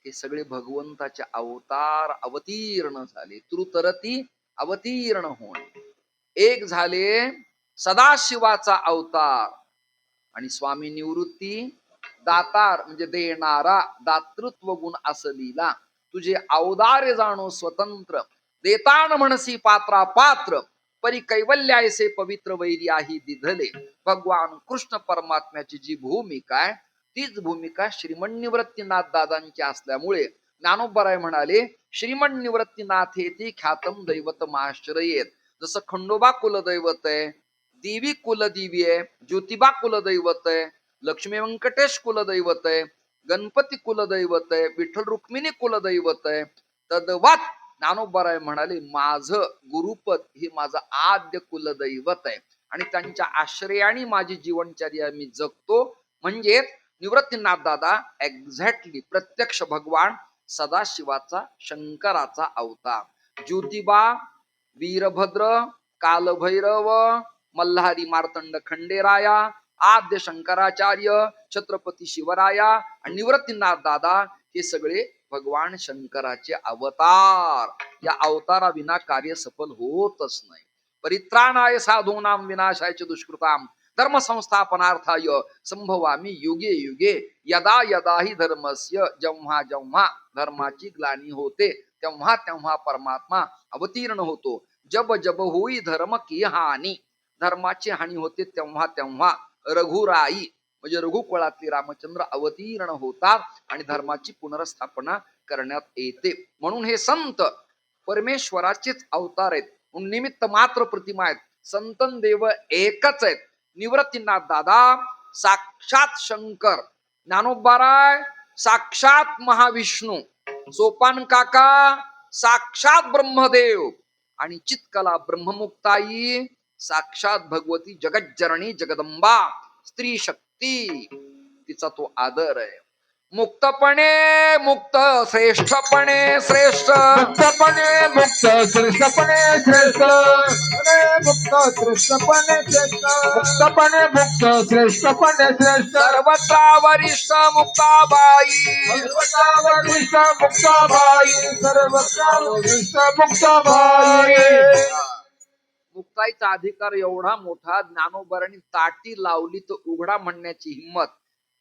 हे सगळे भगवंताचे अवतार अवतीर्ण झाले. तृतरती अवतीर्ण होणे. एक झाले सदाशिवाचा अवतार आणि स्वामी निवृत्ती दातार म्हणजे देणारा, दातृत्व गुण असलीला. तुझे अवदार्य जाणो स्वतंत्र, देतान म्हणसी पात्रा पात्र, परी कैवल्यायसे पवित्र वैर्याही दिधले. भगवान कृष्ण परमात्म्याची जी भूमिका आहे तीच भूमिका श्रीमन निवृत्तीनाथ दादांची असल्यामुळे ज्ञानोबराय म्हणाले, श्रीमन निवृत्तीनाथ हे ती ख्यातम दैवत माश्रयेत. जसं खंडोबा कुलदैवत आहे, देवी कुलदेवी आहे, ज्योतिबा कुलदैवत आहे, लक्ष्मी व्यंकटेश कुलदैवत आहे, गणपती कुलदैवत आहे, विठ्ठल रुक्मिणी कुलदैवत आहे. तद्वत ज्ञानोबराय म्हणाले, माझं गुरुपद हे माझं आद्य कुलदैवत आहे आणि त्यांच्या आश्रयाने माझी जीवनचर्या मी जगतो. म्हणजे निवृत्तीनाथ दादा एक्झॅक्टली प्रत्यक्ष भगवान सदाशिवाचा शंकराचा अवतार. ज्योतिबा, वीरभद्र, कालभैरव, मल्हारी मार्तंड खंडेराया, आद्य शंकराचार्य, छत्रपती शिवराया आणि निवृत्तीनाथ दादा हे सगळे भगवान शंकराचे अवतार. या अवताराविना कार्य सफल होतच नाही. परित्राणाय साधूनाम विनाशाय च दुष्कृताम धर्म संस्थापनार्थाय संभवामी युगे युगे. यदा यदा ही धर्मस्य, जेव्हा जेव्हा धर्माची ग्लानी होते तेव्हा तेव्हा परमात्मा अवतीर्ण होतो. जब जब होई धर्म की हानी, धर्माची हानी होते तेव्हा तेव्हा रघुराई म्हणजे रघुकुळातले रामचंद्र अवतीर्ण होतात आणि धर्माची पुनर्स्थापना करण्यात येते. म्हणून हे संत परमेश्वराचेच अवतार आहेत, निमित्त मात्र प्रतिमा आहेत. संतन देव एकच आहेत. निवृत्तीनाथ दादा साक्षात शंकर, ज्ञानोबाराय साक्षात महाविष्णू, सोपान काका साक्षात ब्रह्मदेव आणि चित्कला ब्रह्ममुक्ताई साक्षात भगवती जगज्जननी जगदंबा स्त्री शक्ती. तिचा तो आदर आहे. मुक्तपणे मुक्त, श्रेष्ठपणे श्रेष्ठ, मुक्तपणे मुक्त श्रेष्ठपणे श्रेष्ठ, मुक्त श्रेष्ठपणे श्रेष्ठ, मुक्तपणे मुक्त श्रेष्ठपणे श्रेष्ठ, सर्वत्र वरिष्ठ मुक्ताबाई, सर्वत्र वरिष्ठ मुक्ताबाई, सर्वत्र वरिष्ठ मुक्ताबाई. मुक्ताईचा अधिकार एवढा मोठा, ज्ञानोबारांनी ताटी लावली तर उघडा म्हणण्याची हिंमत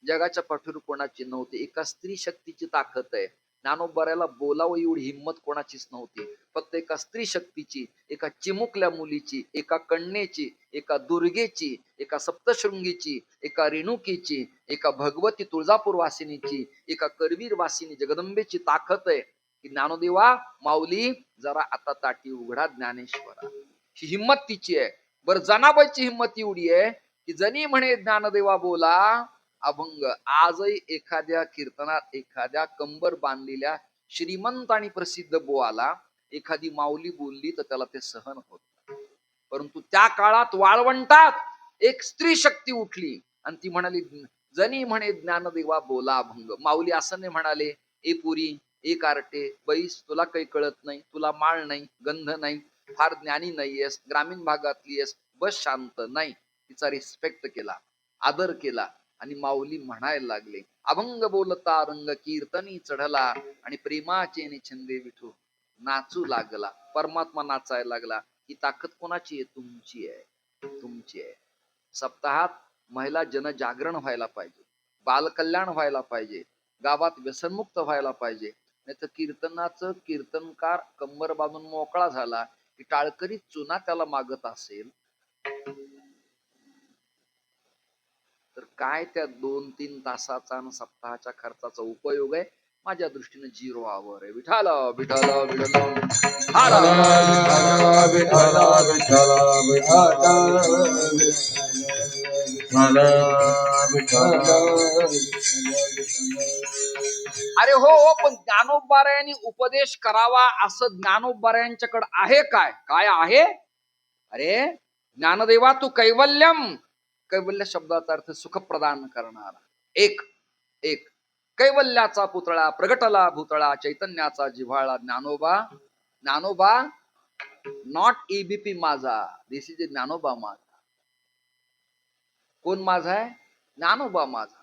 जगाच्या पाठीवर कोणाची नव्हती. एका स्त्री शक्तीची ताकद आहे. ज्ञानोबाराला बोलावं एवढी हिंमत कोणाचीच नव्हती. फक्त एका स्त्री शक्तीची, एका चिमुकल्या मुलीची, एका कन्येची, एका दुर्गेची, एका सप्तशृंगीची, एका रेणुकीची, एका भगवती तुळजापूर वासिनीची, एका करवीर वासिनी जगदंबेची ताकद आहे की ज्ञानोदेवा माऊली जरा आता ताटी उघडा ज्ञानेश्वरा. ही हिंमत तिची आहे. बरं, जनाबाईची हिंमत एवढी आहे की जनी म्हणे ज्ञानदेवा बोला अभंग. आजही एखाद्या कीर्तनात एखाद्या कंबर बांधलेल्या श्रीमंत आणि प्रसिद्ध बोआला एखादी माऊली बोलली तर त्याला ते सहन होत. परंतु त्या काळात वाळवंटात एक स्त्री शक्ती उठली आणि ती म्हणाली, जनी म्हणे ज्ञानदेवा बोला अभंग. माऊली असं नाही म्हणाले, ए पुरी, ए कारटे, बैस, तुला काही कळत नाही, तुला माळ नाही, गंध नाही, फार ज्ञानी नाहीयेस, ग्रामीण भागातली आहेस, बस शांत. नाही, तिचा रिस्पेक्ट केला, आदर केला आणि माऊली म्हणायला लागले, अभंग बोलता रंग कीर्तनी चढला आणि प्रेमाचे छंदे विठू नाचू लागला. परमात्मा नाचायला लागला. ही ताकद कोणाची आहे? तुमची आहे, तुमची आहे. सप्ताहात महिला जनजागरण व्हायला पाहिजे, बालकल्याण व्हायला पाहिजे, गावात व्यसनमुक्त व्हायला पाहिजे. नाही तर कीर्तनाचं कीर्तनकार कंबर बांधून मोकळा झाला की टाळकरी चुना त्याला मागत असेल तर काय त्या 2-3 तासाचा आणि सप्ताहाच्या खर्चाचा उपयोग आहे? माझ्या दृष्टीने 0 आवर आहे. विठाला विठाला विठाला अरे हो, पण ज्ञानोबारायांनी उपदेश करावा असं ज्ञानोबारायांच्याकडे आहे काय? काय आहे? अरे ज्ञानदेवा तू कैवल्यम, कैवल्य शब्दाचा अर्थ सुख प्रदान करणारा. एक एक कैवल्याचा पुतळा प्रगटला भूतळा, चैतन्याचा जिव्हाळा ज्ञानोबा. ज्ञानोबा नॉट एबीपी माझा, दिस इज ज्ञानोबा माझा. कोण माझा आहे? ज्ञानोबा माझा.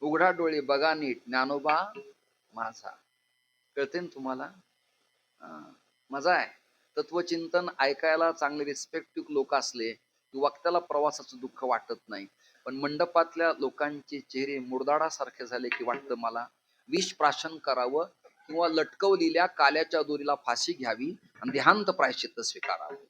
उघडा डोळे बघा नीट, ज्ञानोबा माझा. कळते ना तुम्हाला? मजा आहे. तत्वचिंतन ऐकायला चांगले रिस्पेक्टिव्ह लोक असले की वक्त्याला प्रवासाचं दुःख वाटत नाही. पण मंडपातल्या लोकांचे चेहरे मुरदाडासारखे झाले की वाटतं मला विष प्राशन करावं किंवा लटकवलेल्या काल्याच्या दोरीला फाशी घ्यावी आणि देहांत प्रायश्चित्त स्वीकारावं.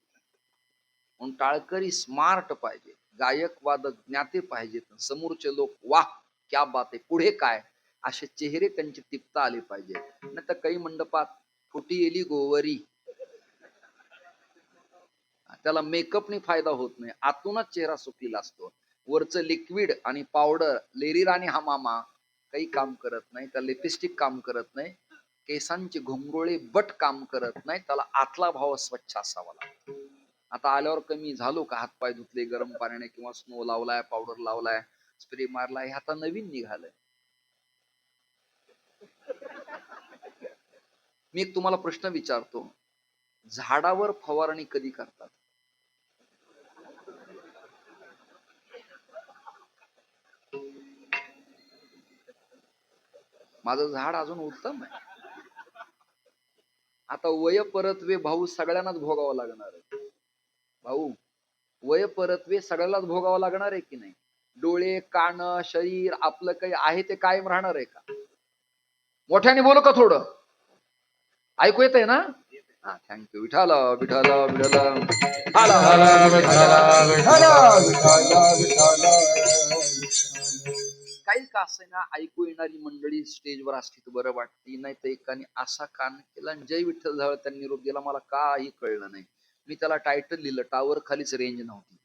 म्हणून टाळकरी स्मार्ट पाहिजे, गायक वादक ज्ञाते पाहिजेत, समोरचे लोक वाह क्या बात आहे, पुढे काय, असे चेहरे त्यांचे टिपता आले पाहिजे. नाही तर काही मंडपात फुटी येली गोवरी, त्याला मेकअपने फायदा होत नाही, आतूनच चेहरा सुकलेला असतो. वरचं लिक्विड आणि पावडर लेरीर आणि हमामा काही काम करत नाही, त्या लिपस्टिक काम करत नाही, केसांची घुंगरुळे बट काम करत नाही, त्याला आतला भाव स्वच्छ असावा लागतो. आता आल्यावर कमी झालो का, हातपाय धुतले गरम पाण्याने किंवा स्नो लावलाय, पावडर लावलाय, स्प्रे मारलाय, हे आता नवीन निघालंय. मी एक तुम्हाला प्रश्न विचारतो, झाडावर फवारणी कधी करतात? माझं झाड अजून उत्तम आहे. आता वय परतवे भाऊ सगळ्यांनाच भोगावं लागणार आहे. भाऊ वय परतवे सगळ्यालाच भोगावं लागणार आहे की नाही? डोळे, कान, शरीर आपलं काही आहे ते कायम राहणार आहे का? मोठ्याने बोलू का थोडं? ऐकू येत आहे ना? हा, थँक्यू. विठाल विठाल विठाल काही का ना ऐकू येणारी मंडळी स्टेजवर असली तर बरं वाटते, नाही तर एकाने असा कान केला आणि जय विठ्ठल झालं त्यांनी निरोप दिला, मला काही कळलं नाही. मी त्याला टायटल लिहिलं, टावर खालीच रेंज नव्हती.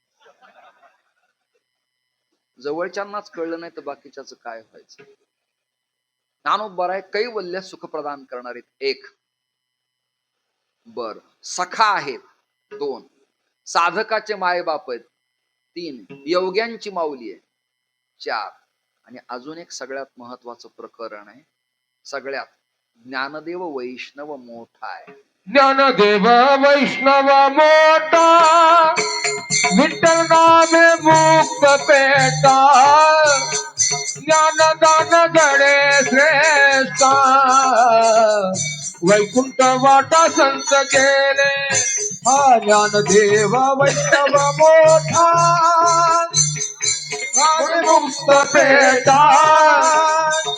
जवळच्यांनाच कळलं नाही तर बाकीच्याच काय व्हायचं? ज्ञानोबा आहे कैवल्य सुख प्रदान करणारे एक, बर सखा आहेत दोन, साधकाचे मायबाप आहेत तीन, योग्यांची माऊली आहे चार, आणि अजून एक सगळ्यात महत्वाचं प्रकरण आहे, सगळ्यात ज्ञानदेव वैष्णव मोठा आहे. ज्ञानदेव वैष्णव मोठा, विठ्ठल नामे मुक्त पेटा, ज्ञानदान गणे श्रेष्ठा, वैकुंठ वाटा संत केले. हा ज्ञानदेव वैष्णव मोठा, मुक्त पेटा,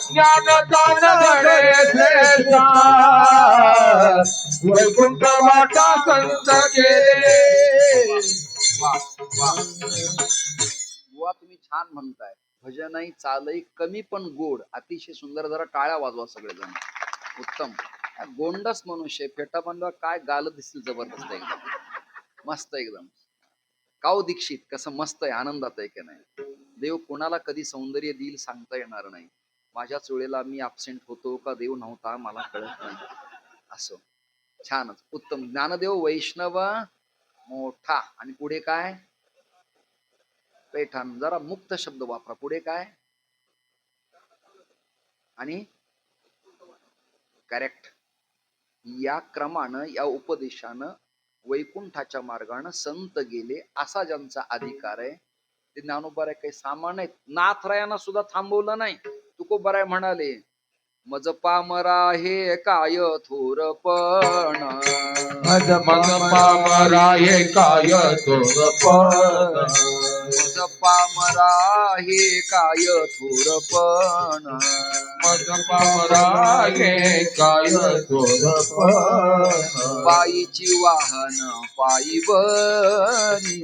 ज्ञानदान गणे श्रेष्ठा, वैकुंठ वाटा संत केले. बुवा तुम्ही छान म्हणताय, भजनही चालही कमी पण गोड, अतिशय सुंदर. जरा टाळ्या वाजवा सगळेजण. उत्तम. गोंडस मनुष्य, फेटा बांधवा काय गाल दिसतील, जबरदस्त एकदम, मस्त एकदम. काव दीक्षित कसं मस्त आहे, आनंदात आहे की नाही? देव कोणाला कधी सौंदर्य देईल सांगता येणार नाही. माझ्याच वेळेला मी ऍबसेंट होतो का देव नव्हता मला कळत नाही. असं छानच उत्तम. ज्ञानदेव वैष्णव मोठा, आणि पुढे काय? पैठाण. जरा मुक्त शब्द वापरा. पुढे काय? आणि करेक्ट. या क्रमानं, या उपदेशानं वैकुंठाच्या मार्गानं संत गेले, असा ज्यांचा अधिकार आहे ते ज्ञानोबा काही सामान आहेत. नाथरायांना सुद्धा थांबवलं नाही. तुकोबाराय म्हणाले, मज पामरा हे काय थोरपण, मज पामरा हे काय थोरपण, मज पामरा हे काय थोरपण, मज पामरा हे काय थोरपण, पायीची वाहन पायी बरी,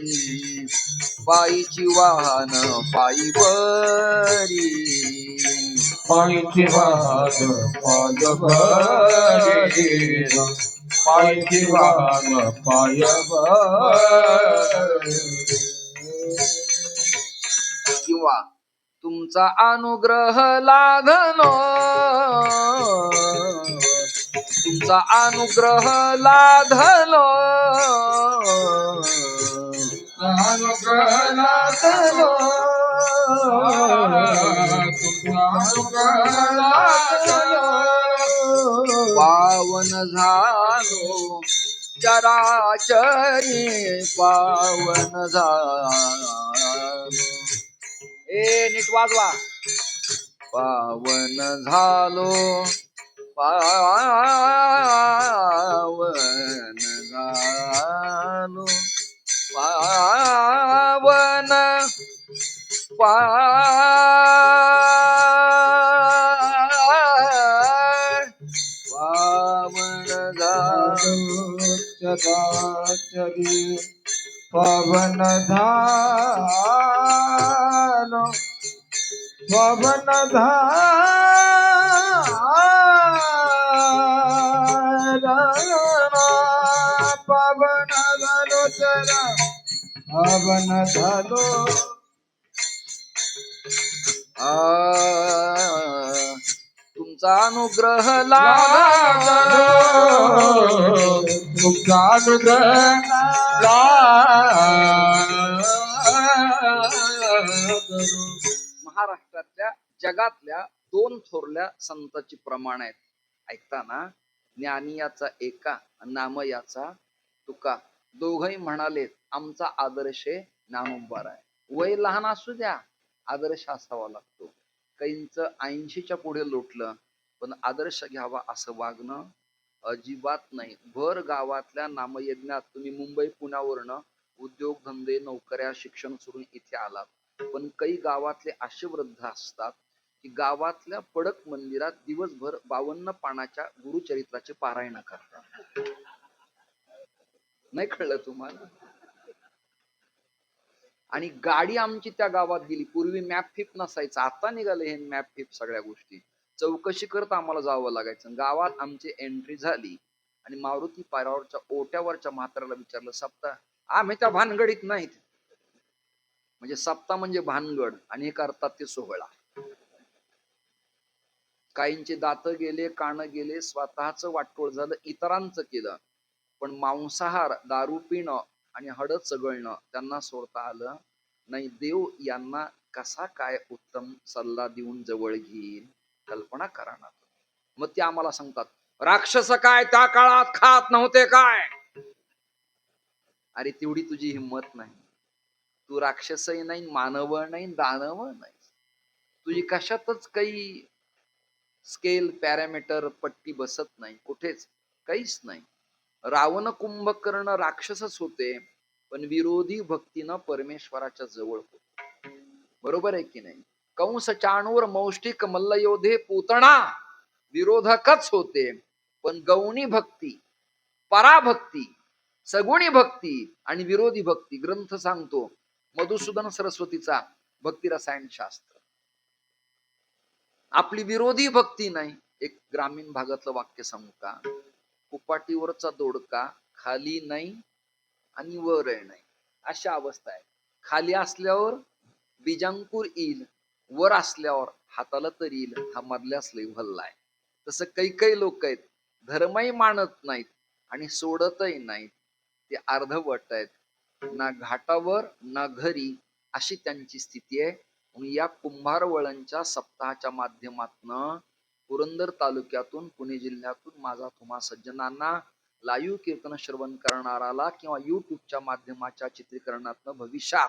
पायीची वाहन पायी बरी, पायीची वाहन पाय बरी, पायीची वाहन पाय बरी. किंवा तुमचा अनुग्रह लाधलो, तुमचा अनुग्रह लाधलो, अनुग्रह लाधलो, अनुग्रह लाधलो, पावन झालो चराचरी, पावन झालो. ए नीट वाजवा. पावन झालो, पावन झालो, पावन पावन झालो चराचरी, पवन धान पवन धान पवन धनो चरा पवन धनो तुमचा अनुग्रह लागलो तुमचा अनुग्रह लागलो महाराष्ट्रातल्या जगातल्या दोन थोरल्या संतांची प्रमाण आहेत. ऐकताना ज्ञानी याचा एका, नाम याचा तुका. दोघही म्हणाले आमचा आदर्श ज्ञानोबा आहे. वय लहान असू द्या, आदर्श असावा लागतो. काहींच 80च्या पुढे लोटलं, पण आदर्श घ्यावा असं वागणं अजिबात नाही. भर गावातल्या नामयज्ञात तुम्ही मुंबई पुण्यावरनं उद्योगधंदे नोकऱ्या शिक्षण सोडून इथे आलात, पण काही गावातले असे वृद्ध असतात की गावातल्या पडक मंदिरात दिवसभर 52 पानाच्या गुरुचरित्राचे पारायण करतात. नाही कळलं तुम्हाला? आणि गाडी आमची त्या गावात गेली. पूर्वी मॅप फिप नसायचं, आता निघाले हे मॅप फिप सगळ्या गोष्टी. चौकशी करत आम्हाला जावं लागायचं. गावात आमची एंट्री झाली आणि मारुती पायरावरच्या ओट्यावरच्या म्हाताऱ्याला विचारलं, सप्ता? आम्ही त्या भानगडीत नाहीत. म्हणजे सप्ता म्हणजे भानगड आणि हे करतात ते सोहळा. काहींचे दात गेले, कान गेले, स्वतःच वाटोळ झालं, इतरांचं केलं. पण मांसाहार, दारू पिणं आणि हळद चघळणं त्यांना सोडता आलं नाही. देव यांना कसा काय उत्तम सल्ला देऊन जवळ घेईल, कल्पना करा ना. मग ते आम्हाला सांगतात, राक्षस काय त्या काळात खात नव्हते काय? अरे तेवढी तुझी हिंमत नाही. तू राक्षसही नाही, मानव नाही, दानव नाही. तुझी कशातच काही स्केल पॅरामीटर पट्टी बसत नाही, कुठेच काहीच नाही. रावण कुंभकर्ण राक्षसच होते, पण विरोधी भक्तीनं परमेश्वराच्या जवळ होते. बरोबर आहे की नाही? कंस चाणूर मौष्टिक मल्लयोधे पूतना विरोधकच होते, पण गौणी भक्ती, पराभक्ती, सगुणी भक्ती आणि विरोधी भक्ती, ग्रंथ सांगतो मधुसूदन सरस्वतीचा भक्ती रसायन शास्त्र. आपली विरोधी भक्ती नाही. एक ग्रामीण भागातलं वाक्य सांगू का? कुपाटीवरचा दोडका खाली नाही आणि वर नाही, अशा अवस्था आहे. खाली असल्यावर बीजांकुर येईल, वर असल्यावर हाताला तर येईल. हा मधल्याच लय भल्ला आहे. तसं काही काही लोक आहेत, धर्मही मानत नाहीत आणि सोडतही नाहीत. ते अर्धवट आहेत, ना घाटावर ना घरी, अशी त्यांची स्थिती आहे. या कुंभारवळणच्या सप्ताहाच्या माध्यमातून पुरंदर तालुक्यातून पुणे जिल्ह्यातून माझा तुम्हा सज्जनांना लाईव्ह कीर्तन श्रवण करणाराला किंवा युट्यूबच्या माध्यमाच्या चित्रीकरणातून भविष्यात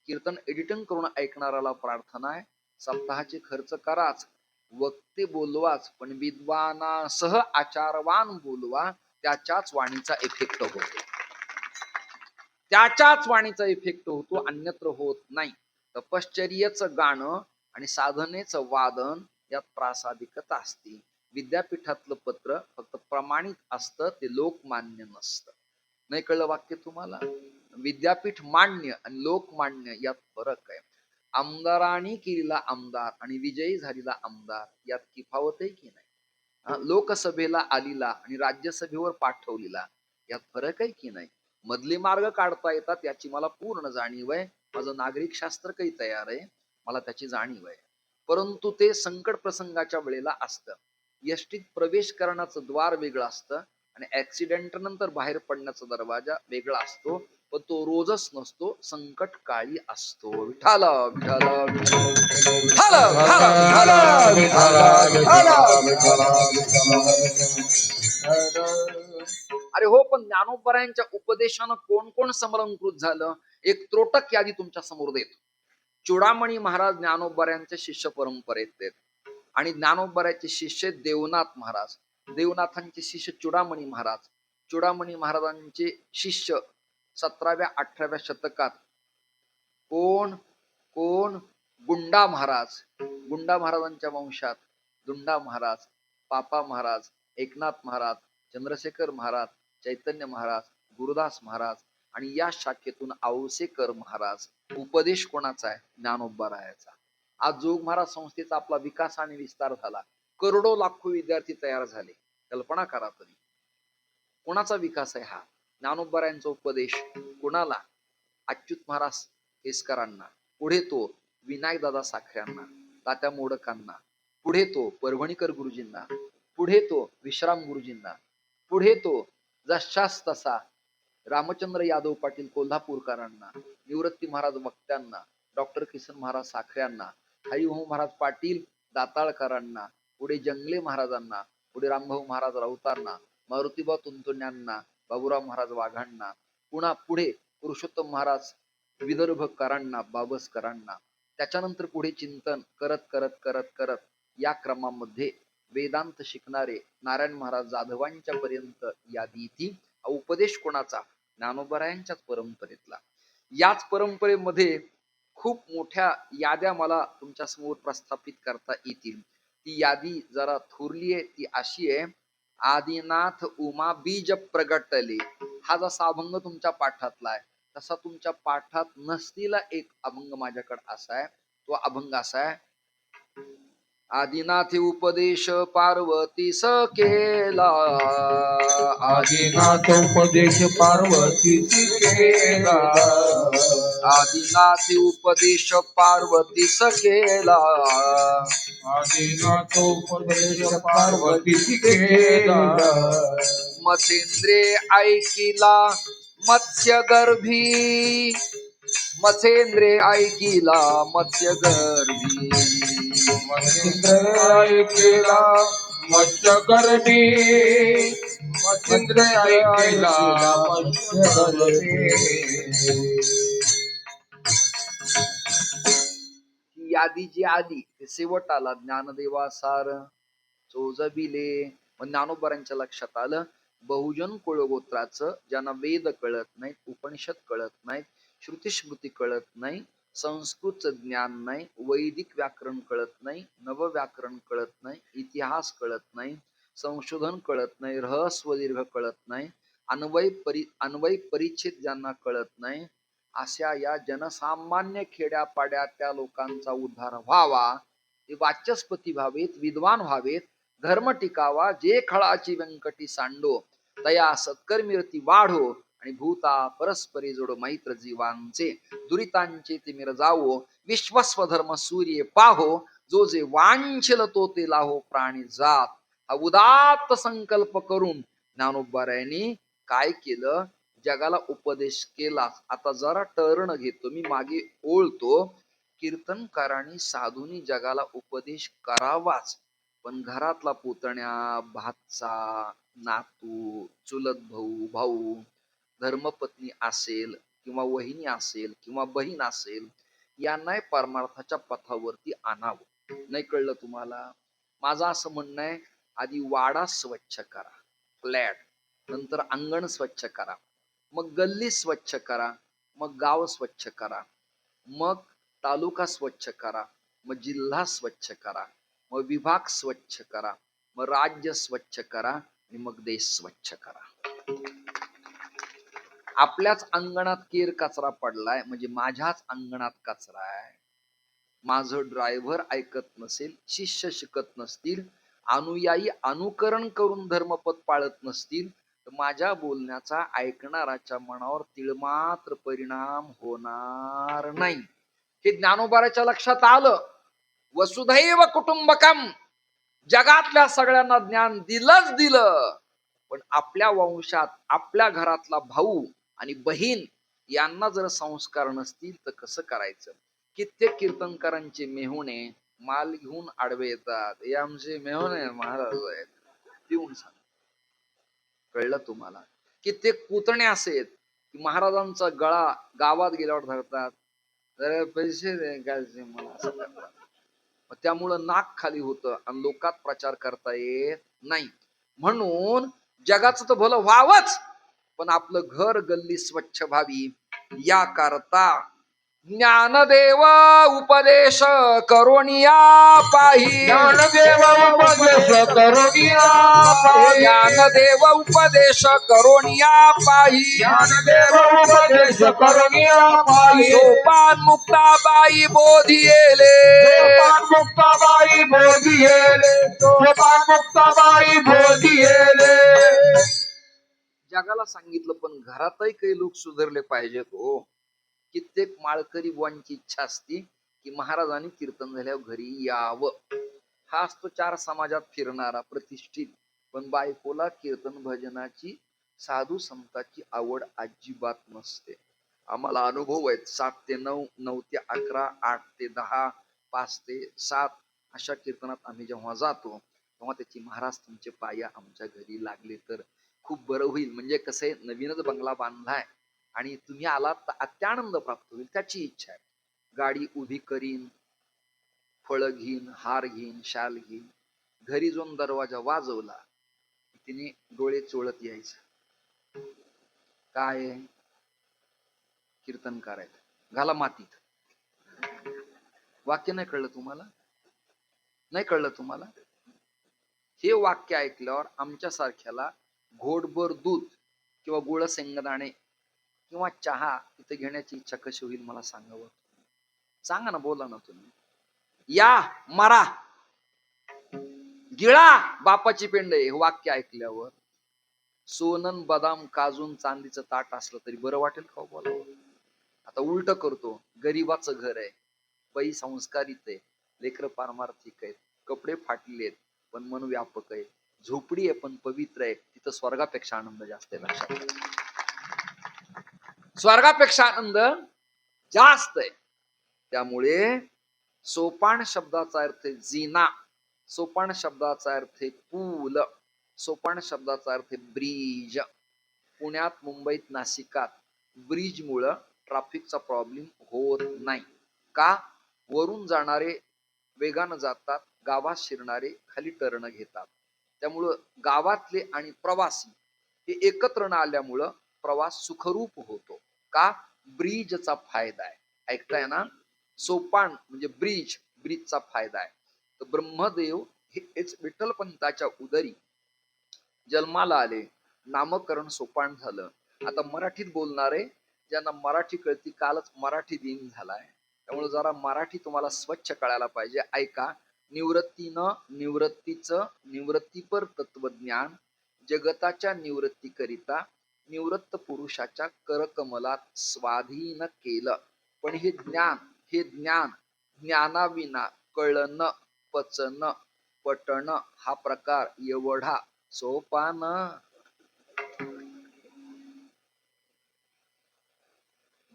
कीर्तन एडिटिंग करून ऐकणाराला प्रार्थना आहे, सप्ताहाचे खर्च कराच, वक्ते बोलवाच, पण विद्वानासह आचारवान बोलवा. त्याच्याच वाणीचा इफेक्ट होतो, त्याच्याच वाणीचा इफेक्ट होतो, अन्यत्र होत नाही. तपश्चर्येचं गाणं आणि साधनेचं वादन यात प्रासादिकता असते. विद्यापीठातलं पत्र फक्त प्रमाणित असतं, ते लोकमान्य नसतं. नाही कळलं वाक्य तुम्हाला? विद्यापीठ मान्य आणि लोकमान्य यात फरक आहे. आमदारांनी केलेला आमदार आणि विजयी झालेला आमदार यात किफावत आहे की नाही? लोकसभेला आलेला आणि राज्यसभेवर पाठवलेला यात फरक आहे की नाही? मधले मार्ग काढता येतात याची मला पूर्ण जाणीव आहे. माझं नागरिक शास्त्र काही तयार आहे, मला त्याची जाणीव आहे. परंतु ते संकट प्रसंगाच्या वेळेला असतं. एसटीत प्रवेश करण्याचं द्वार वेगळं असतं आणि ऍक्सिडेंट नंतर बाहेर पडण्याचा दरवाजा वेगळा असतो, पण तो रोजच नसतो, संकट काळी असतो. विठाला विठाला विठाला अरे हो, पण ज्ञानोबरायांच्या उपदेशानं कोण कोण समलंकृत झालं, एक त्रोटक यादी तुमच्या समोर देतो. चुडामणी महाराज ज्ञानोबरायांच्या शिष्य परंपरेत आहेत आणि ज्ञानोबराचे शिष्य देवनाथ महाराज, देवनाथांचे शिष्य चुडामणी महाराज, चुडामणी महाराजांचे शिष्य 17व्या-18व्या शतकात कोण कोण? गुंडा महाराज, गुंडा महाराजांच्या वंशात दुंडा महाराज, पापा महाराज, एकनाथ महाराज, चंद्रशेखर महाराज, चैतन्य महाराज, गुरुदास महाराज आणि या शाखेतून औसेकर महाराज. उपदेश कोणाचा आहे? ज्ञानोबारायाचा. आज जोग महाराज संस्थेचा आपला विकास आणि विस्तार झाला. करोडो लाखो विद्यार्थी तयार झाले. कल्पना करा तरी कोणाचा विकास आहे हा? ज्ञानोबारायांचा उपदेश. कोणाला? अच्युत महाराज केसकरांना. पुढे तो विनायकदादा साखऱ्यांना, तात्या मोडकांना. पुढे तो परभणीकर गुरुजींना. पुढे तो विश्राम गुरुजींना. पुढे तो जशास तसा रामचंद्र यादव पाटील कोल्हापूरकरांना, निवृत्ती महाराज वक्त्यांना, डॉक्टर किसन महाराज साखऱ्यांना, हरिभाऊ महाराज पाटील दाताळकरांना, पुढे जंगले महाराजांना, पुढे रामभाऊ महाराज राऊतांना, मारुतीबा तुंतुण्यांना, बाबूराव महाराज वाघांना, पुन्हा पुढे पुरुषोत्तम महाराज विदर्भकरांना, बाबसकरांना. त्याच्यानंतर पुढे चिंतन करत करत करत करत या क्रमामध्ये वेदांत शिकणारे नारायण महाराज जाधवांच्या पर्यंत यादी ती. उपदेश कोणाचा? ज्ञानोबारायांच्याच परंपरेतला. याच परंपरेमध्ये खूप मोठ्या याद्या मला तुमच्या समोर प्रस्थापित करता येतील. ती यादी जरा थोरली आहे. ती अशी आहे: आदिनाथ उमा बीज प्रगटले. हा जसा अभंग तुमच्या पाठातला आहे तसा तुमच्या पाठात नसलेला एक अभंग माझ्याकडे असा आहे. तो अभंग असा आहे: आदिनाथ उपदेश पार्वतीस केला. आदिनाथ उपदेश पार्वतीस केला. आदिनाथ उपदेश पार्वतीस केला. आदिनाथ उपदेश पार्वतीस केला. मत्स्येंद्रे ऐकिला मत्स्यगर्भी. मत्स्येंद्रे ऐकिला मत्स्यगर्भी. मच्छिंद्र ऐकेला मत्स्यगर्भी. मच्छिंद्र ऐकेला मत्स्यगर्भी. ही यादी जी आली ते शेवट आला ज्ञानदेवासार चोजबिले. मग ज्ञानोबारांच्या लक्षात आलं बहुजन कुळगोत्राचं ज्यांना वेद कळत नाहीत, उपनिषद कळत नाहीत, श्रुतिस्मृती कळत नाही, संस्कृतचं ज्ञान नाही, वैदिक व्याकरण कळत नाही, नवव्याकरण कळत नाही, इतिहास कळत नाही, संशोधन कळत नाही, रहस्व दीर्घ कळत नाही, अन्वय परिच्छेद ज्यांना कळत नाही, अशा या जनसामान्य खेड्यापाड्या त्या लोकांचा उद्धार व्हावा, ते वाचस्पती व्हावेत, विद्वान व्हावेत, धर्म टिकावा, जे खळाची व्यंकटी सांडो, तया सत्कर्मीरती वाढो, आणि भूता परस्परी जोडो मैत्र जीवांचे, दुरितांचे ते मिरजावो, विश्वस्वधर्म सूर्य पाहो, जो जे वांछल तो ते लाहो प्राणी जात. हा उदात्त संकल्प करून ज्ञानोबारायांनी काय केलं? जगाला उपदेश केला. आता जरा टर्न घेतो मी, मागे ओळतो. कीर्तनकारांनी साधूंनी जगाला उपदेश करावाच, पण घरातला पुतण्या, भाचा, नातू, चुलत भाऊ, भाऊ, धर्मपत्नी असेल किंवा वहिनी असेल किंवा बहीण असेल, यांना परमार्थाच्या पथावरती आणावं. नाही कळलं तुम्हाला? माझं असं म्हणणं आहे, आधी वाडा स्वच्छ करा, फ्लॅट, नंतर अंगण स्वच्छ करा, मग गल्ली स्वच्छ करा, मग गाव स्वच्छ करा, मग तालुका स्वच्छ करा, मग जिल्हा स्वच्छ करा, मग विभाग स्वच्छ करा, मग राज्य स्वच्छ करा, आणि मग देश स्वच्छ करा. आपल्याच अंगणात केर कचरा पडलाय म्हणजे माझ्याच अंगणात कचरा आहे. माझं ड्रायव्हर ऐकत नसेल, शिष्य शिकत नसतील, अनुयायी अनुकरण करून धर्मपद पाळत नसतील, तर माझ्या बोलण्याचा ऐकणाराच्या मनावर तिळमात्र परिणाम होणार नाही. हे ज्ञानोबाराच्या लक्षात आलं. वसुधैव कुटुंबकम, जगातल्या सगळ्यांना ज्ञान दिलंच दिलं, पण आपल्या वंशात आपल्या घरातला भाऊ आणि बहीण यांना जर संस्कार नसतील तर कसं करायचं? कित्येक कीर्तनकारांचे मेहुणे माल घेऊन आडवे येतात, हे आमचे मेहुणे महाराज आहेत, पिऊन सांग. कळलं तुम्हाला? कित्येक पुतणे असेत की महाराजांचा गळा गावात गेल्यावर धरतात, जरा पैसे दे काय मला असं करतात. त्यामुळं नाक खाली होतं आणि लोकात प्रचार करता येत नाही. म्हणून जगाचं तर भलं व्हावंच, पण आपलं घर गल्ली स्वच्छ व्हावी या करता ज्ञानदेव उपदेश करोनिया पाही. ज्ञानदेव उपदेश करुणिया पाही. ज्ञानदेव उपदेश करोनिया पाही. ज्ञानदेव उपदेश करुणिया पाही. सोपान मुक्ताबाई बोधियेले. सोपान मुक्ताबाई बोधियेले. सोपान मुक्ताबाई बोधियेले. जगाला सांगितलं पण घरातही काही लोक सुधारले पाहिजेत हो. कित्येक माळकरी बुवांची इच्छा असती की महाराजांनी कीर्तन झाल्यावर घरी यावं. हा असतो चार समाजात फिरणारा प्रतिष्ठित, पण बायकोला कीर्तन भजनाची साधू संतांची आवड अजिबात नसते. आम्हाला अनुभव आहेत. 7 ते 9, 9 ते 11, 8 ते 10, 5 ते 7 अशा कीर्तनात आम्ही जेव्हा जातो तेव्हा त्याची महाराज तुमचे पाय आमच्या घरी लागले तर खूप बरं होईल. म्हणजे कसं आहे, नवीनच बंगला बांधलाय आणि तुम्ही आलात तर अत्यानंद प्राप्त होईल, त्याची इच्छा आहे. गाडी उभी करीन, फळं घेईन, हार घेईन, शाल घेईन. घरी जाऊन दरवाजा वाजवला तिने डोळे चोळत यायचं. काय आहे? कीर्तन करायचं. घाला मातीत. वाक्य नाही कळलं तुम्हाला? नाही कळलं तुम्हाला? हे वाक्य ऐकल्यावर आमच्या सारख्याला घोटभर दूध किंवा गुळ शेंगदाणे किंवा चहा इथे घेण्याची इच्छा कशी होईल मला सांगावं. सांगा ना, बोला ना तुम्ही. या मारा गिळा बापाची पेंड. हे वाक्य ऐकल्यावर सोनन बदाम काजून चांदीचं ताट असलं तरी बरं वाटेल का बोलावं? आता उलट करतो. गरीबाचं घर आहे, बाई संस्कारित आहे, लेकर पारमार्थिक आहेत, कपडे फाटलेत पण मन व्यापक आहे, झोपडी आहे पण पवित्र आहे. तिथं स्वर्गापेक्षा आनंद जास्त आहे. लक्षात ठेवा. स्वर्गापेक्षा आनंद जास्त आहे. त्यामुळे सोपान शब्दाचा अर्थ जिना, सोपान शब्दाचा अर्थ पूल, सोपान शब्दाचा अर्थ ब्रिज. पुण्यात, मुंबईत, नाशिकात ब्रिजमुळं ट्रॅफिकचा प्रॉब्लेम होत नाही. का? वरून जाणारे वेगानं जातात, गावात शिरणारे खाली टर्न घेतात. त्यामुळं गावातले आणि प्रवासी हे एकत्र न आल्यामुळं प्रवास सुखरूप होतो. का? ब्रिजचा फायदा आहे. ऐकताय ना? सोपान म्हणजे ब्रिज, ब्रिजचा फायदा आहे. तर ब्रह्मदेव हेच विठ्ठलपंताच्या उदरी जन्माला आले, नामकरण सोपान झालं. आता मराठीत बोलणारे ज्यांना मराठी कळती, कालच मराठी दिन झालाय, त्यामुळे जरा मराठी तुम्हाला स्वच्छ कळायला पाहिजे. ऐका. निवृत्तीनं निवृत्तीचं निवृत्तीपर तत्वज्ञान जगताच्या निवृत्तीकरिता निवृत्त पुरुषाच्या करकमलात स्वाधीन केलं. पण हे ज्ञान ज्ञानाविना कळणं, पचणं, पटणं हा प्रकार एवढा सोपा न.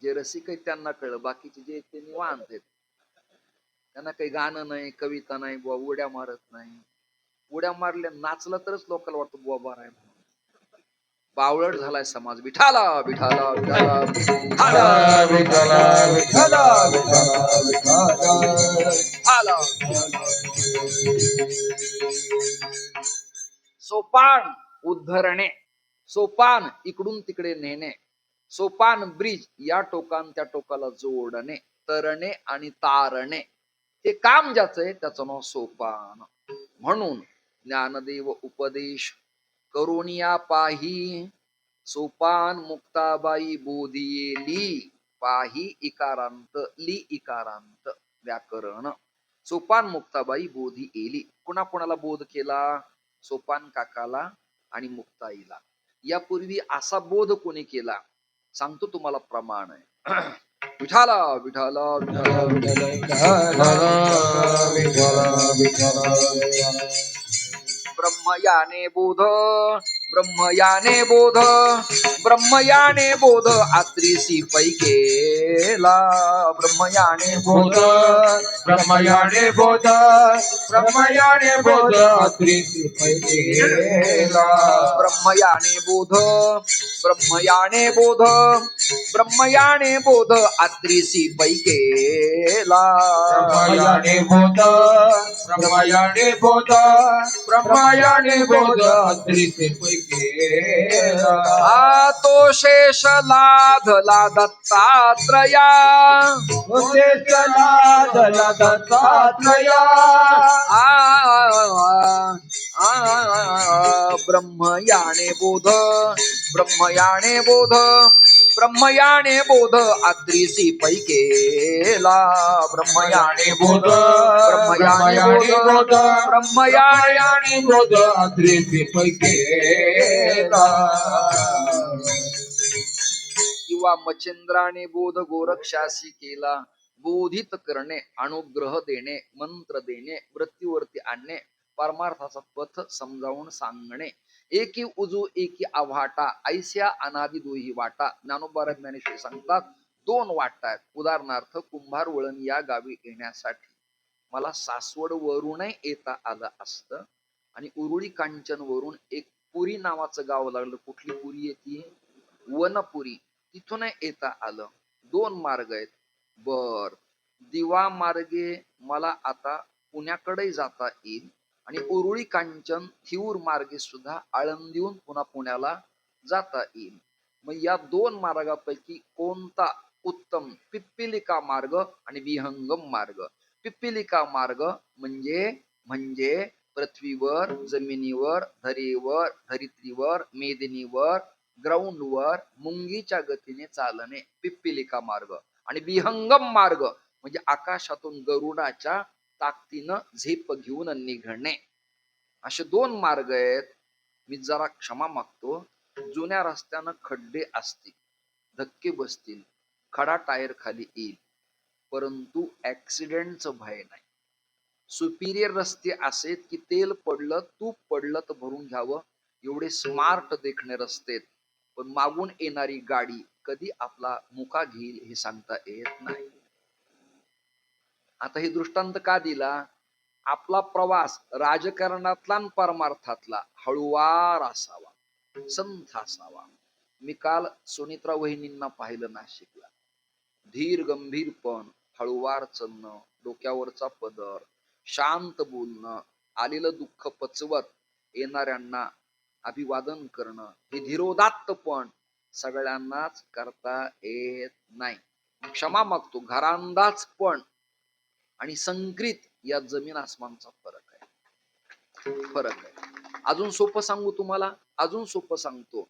जे रसिक आहेत त्यांना कळलं, बाकीचे जे ते निवांत आहेत. त्यांना काही गाणं नाही, कविता नाही, बुवा उड्या मारत नाही. उड्या मारल्या नाचलं तरच लोकांना वाटतं बुवा बरं आहे म्हणून. बावळट झालाय समाज. विठाला विठाला विठाला विठाला विठ्ठला विठ्ठला विठ्ठला विठाला. सोपान उद्धरणे, सोपान इकडून तिकडे नेणे, सोपान ब्रिज या टोकान त्या टोकाला जोडणे, तरणे आणि तारणे हे काम ज्याचं आहे त्याचं नाव सोपान. म्हणून ज्ञानदेव उपदेश करोनिया पाही. सोपान मुक्ताबाई बोधियेली. पाही इकारांत, ली इकारांत व्याकरण. सोपान मुक्ताबाई बोधियेली. कुणाला बोध केला? सोपान काकाला आणि मुक्ताईला. यापूर्वी असा बोध कोणी केला सांगतो तुम्हाला, प्रमाण आहे. विठाला विठाला विठाला ब्रह्मयाने बोध, ब्रह्मयाने बोध, ब्रह्मयाने बोध आत्रीसी पै केला. ब्रह्मयाने बोध, ब्रह्मयाने बोध, ब्रह्मयाने बोध आत्रीसी पै केला. ब्रह्मयाने बोध, ब्रह्मयाने बोध, ब्रह्मयाने बोध आत्रीसी पै केला. ब्रह्मयाने बोध, ब्रह्मयाने बोध, ब्रह्मयाने बोध आत्रीसी पै केला. तो शेष लाधला दत्तात्रया लादला दत्तात्रया ब्रह्मयाने बोध ब्रह्मयाने बोध ब्रह्मयाने बोध आत्रीसी पैकेला ब्रह्मयाने बोध ब्रह्मयाने बोध ब्रह्मयाने बोध अद्रिसी पैकेला किंवा मच्छिंद्राने बोध गोरक्षासी केला बोधित करणे अनुग्रह देणे मंत्र देणे वृत्तीवरती आणणे परमार्थाचा पथ समजावून सांगणे एकी उजू एकी आव्हाटा ऐस्या अनादि दोही वाटा ज्ञानोबा ज्ञानेश्वरी सांगतात दोन वाटा आहेत. उदाहरणार्थ कुंभार वळण या गावी येण्यासाठी मला सासवड वरूनही येता आलं असतं आणि उरुळी कांचन वरून एक पुरी नावाचं गाव लागलं. कुठली पुरी येते? वनपुरी. तिथूनही येता आलं. दोन मार्ग आहेत. बर, दिवा मार्गे मला आता पुण्याकडे जाता येईल आणि उरुळी कांचन थिऊर मार्गे सुद्धा आळंदीहून पुन्हा पुण्याला जाता येईल. मग या दोन मार्गापैकी कोणता उत्तम? पिप्पिलिका मार्ग आणि विहंगम मार्ग. पिप्पिलिका मार्ग म्हणजे पृथ्वीवर, जमिनीवर, धरेवर, धरित्रीवर, मेदिनीवर, ग्राउंडवर मुंगीच्या गतीने चालणे पिप्पिलिका मार्ग. आणि विहंगम मार्ग म्हणजे आकाशातून गरुडाच्या ताकदीनं झेप घेऊन निघणे. असे दोन मार्ग आहेत. मी जरा क्षमा मागतो. जुन्या रस्त्यानं खड्डे असतील, धक्के बसतील, खडा टायर खाली येईल, परंतु ऍक्सिडेंटचं भय नाही. सुपिरियर रस्ते असेत की तेल पडलं, तूप पडलं तर भरून घ्यावं एवढे स्मार्ट देखणे रस्ते आहेत. पण मागून येणारी गाडी कधी आपला मुका घेईल हे सांगता येत नाही. आता हे दृष्टांत का दिला? आपला प्रवास राजकारणातला आणि परमार्थातला हळुवार असावा, संथ असावा. मी काल सुनित्रा वहिनींना पाहिलं नाशिकला. धीर गंभीरपण, हळुवार चलणं, डोक्यावरचा पदर, शांत बोलणं, आलेलं दुःख पचवत येणाऱ्यांना अभिवादन करणं, हे धीरोदात्तपण सगळ्यांनाच करता येत नाही. क्षमा मागतो. घरांदाज पण आणि संक्रित या जमीन आसमानचा फरक आहे. अजून सोपं सांगू तुम्हाला, अजून सोपं सांगतो.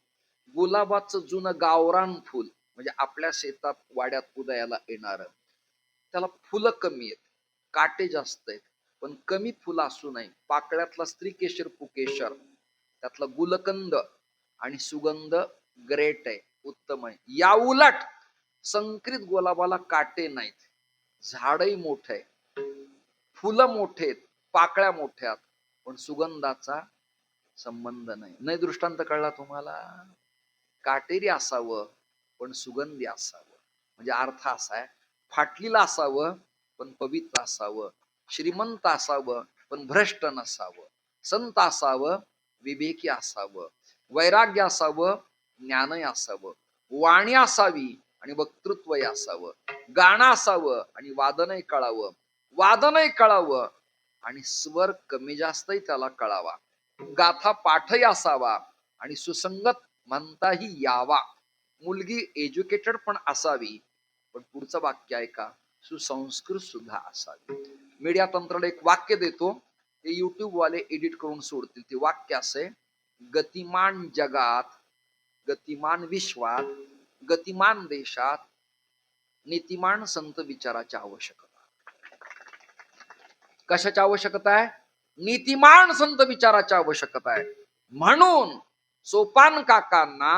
गुलाबाचं जुनं गावरान फुल म्हणजे आपल्या शेतात वाड्यात उदयाला येणार, त्याला फुलं कमी आहेत, काटे जास्त आहेत, पण कमी फुलं असू नये. पाकळ्यातला स्त्रीकेशर पुकेशर, त्यातला गुलकंद आणि सुगंध ग्रेट आहे, उत्तम आहे. या उलट संकरित गुलाबाला काटे नाहीत, झाडही मोठे आहे, फुलं मोठे आहेत, पाकळ्या मोठ्यात, पण सुगंधाचा संबंध नाही. नाही दृष्टांत कळला तुम्हाला? काटेरी असावं पण सुगंधी असावं. म्हणजे अर्थ असा आहे, फाटलेलं असावं पण पवित्र असावं, श्रीमंत असावं पण भ्रष्ट नसावं, संत असावं, विवेकी असावं, वैराग्य असावं, ज्ञानही असावं, वाणी असावी आणि वक्तृत्वही असावं, गाणं असावं आणि वादनही कळावं, वादनही कळावं आणि स्वर कमी जास्तही त्याला कळावा, गाथा पाठही असावा आणि सुसंगत म्हणताही यावा. मुलगी एज्युकेटेड पण असावी, पण पुढचं वाक्य आहे का, सुसंस्कृत सुद्धा असावी. मीडिया तंत्राला एक वाक्य देतो, ते युट्यूब वाले एडिट करून सोडतील. ते वाक्य असे: गतिमान जगात, गतिमान विश्वात, गतिमान देशात नीतिमान संत विचाराची आवश्यकता. कशाची आवश्यकता आहे? नीतिमान संत विचाराची आवश्यकता आहे. म्हणून सोपान काकांना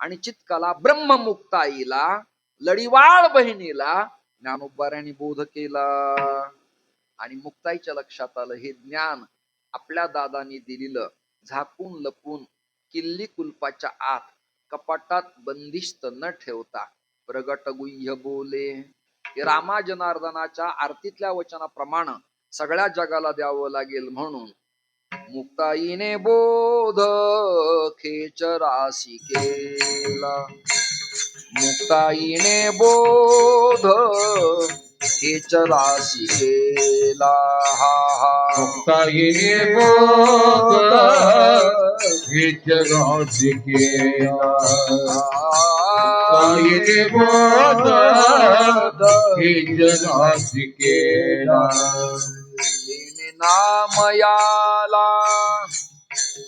आणि चित्काला ब्रह्ममुक्ताईला, लढीवाळ बहिणीला ज्ञानोबाऱ्यांनी बोध केला. आणि मुक्ताईच्या लक्षात आलं हे ज्ञान आपल्या दादांनी दिलेलं झाकून लपून किल्ली कुलपाच्या आत कपाटात बंदिस्त न ठेवता प्रगट गुह्य बोले. हे रामा जनार्दनाच्या आरतीतल्या वचनाप्रमाणे सगळ्या जगाला द्यावं लागेल. म्हणून मुक्ताईने बोध खेचरासी केला, मुक्ताईने बोध खेचरासी केला. हा हा मुक्ताईने बोध विचरासी केला मुक्ताईने बोध विचरासी केला तिने नामयाला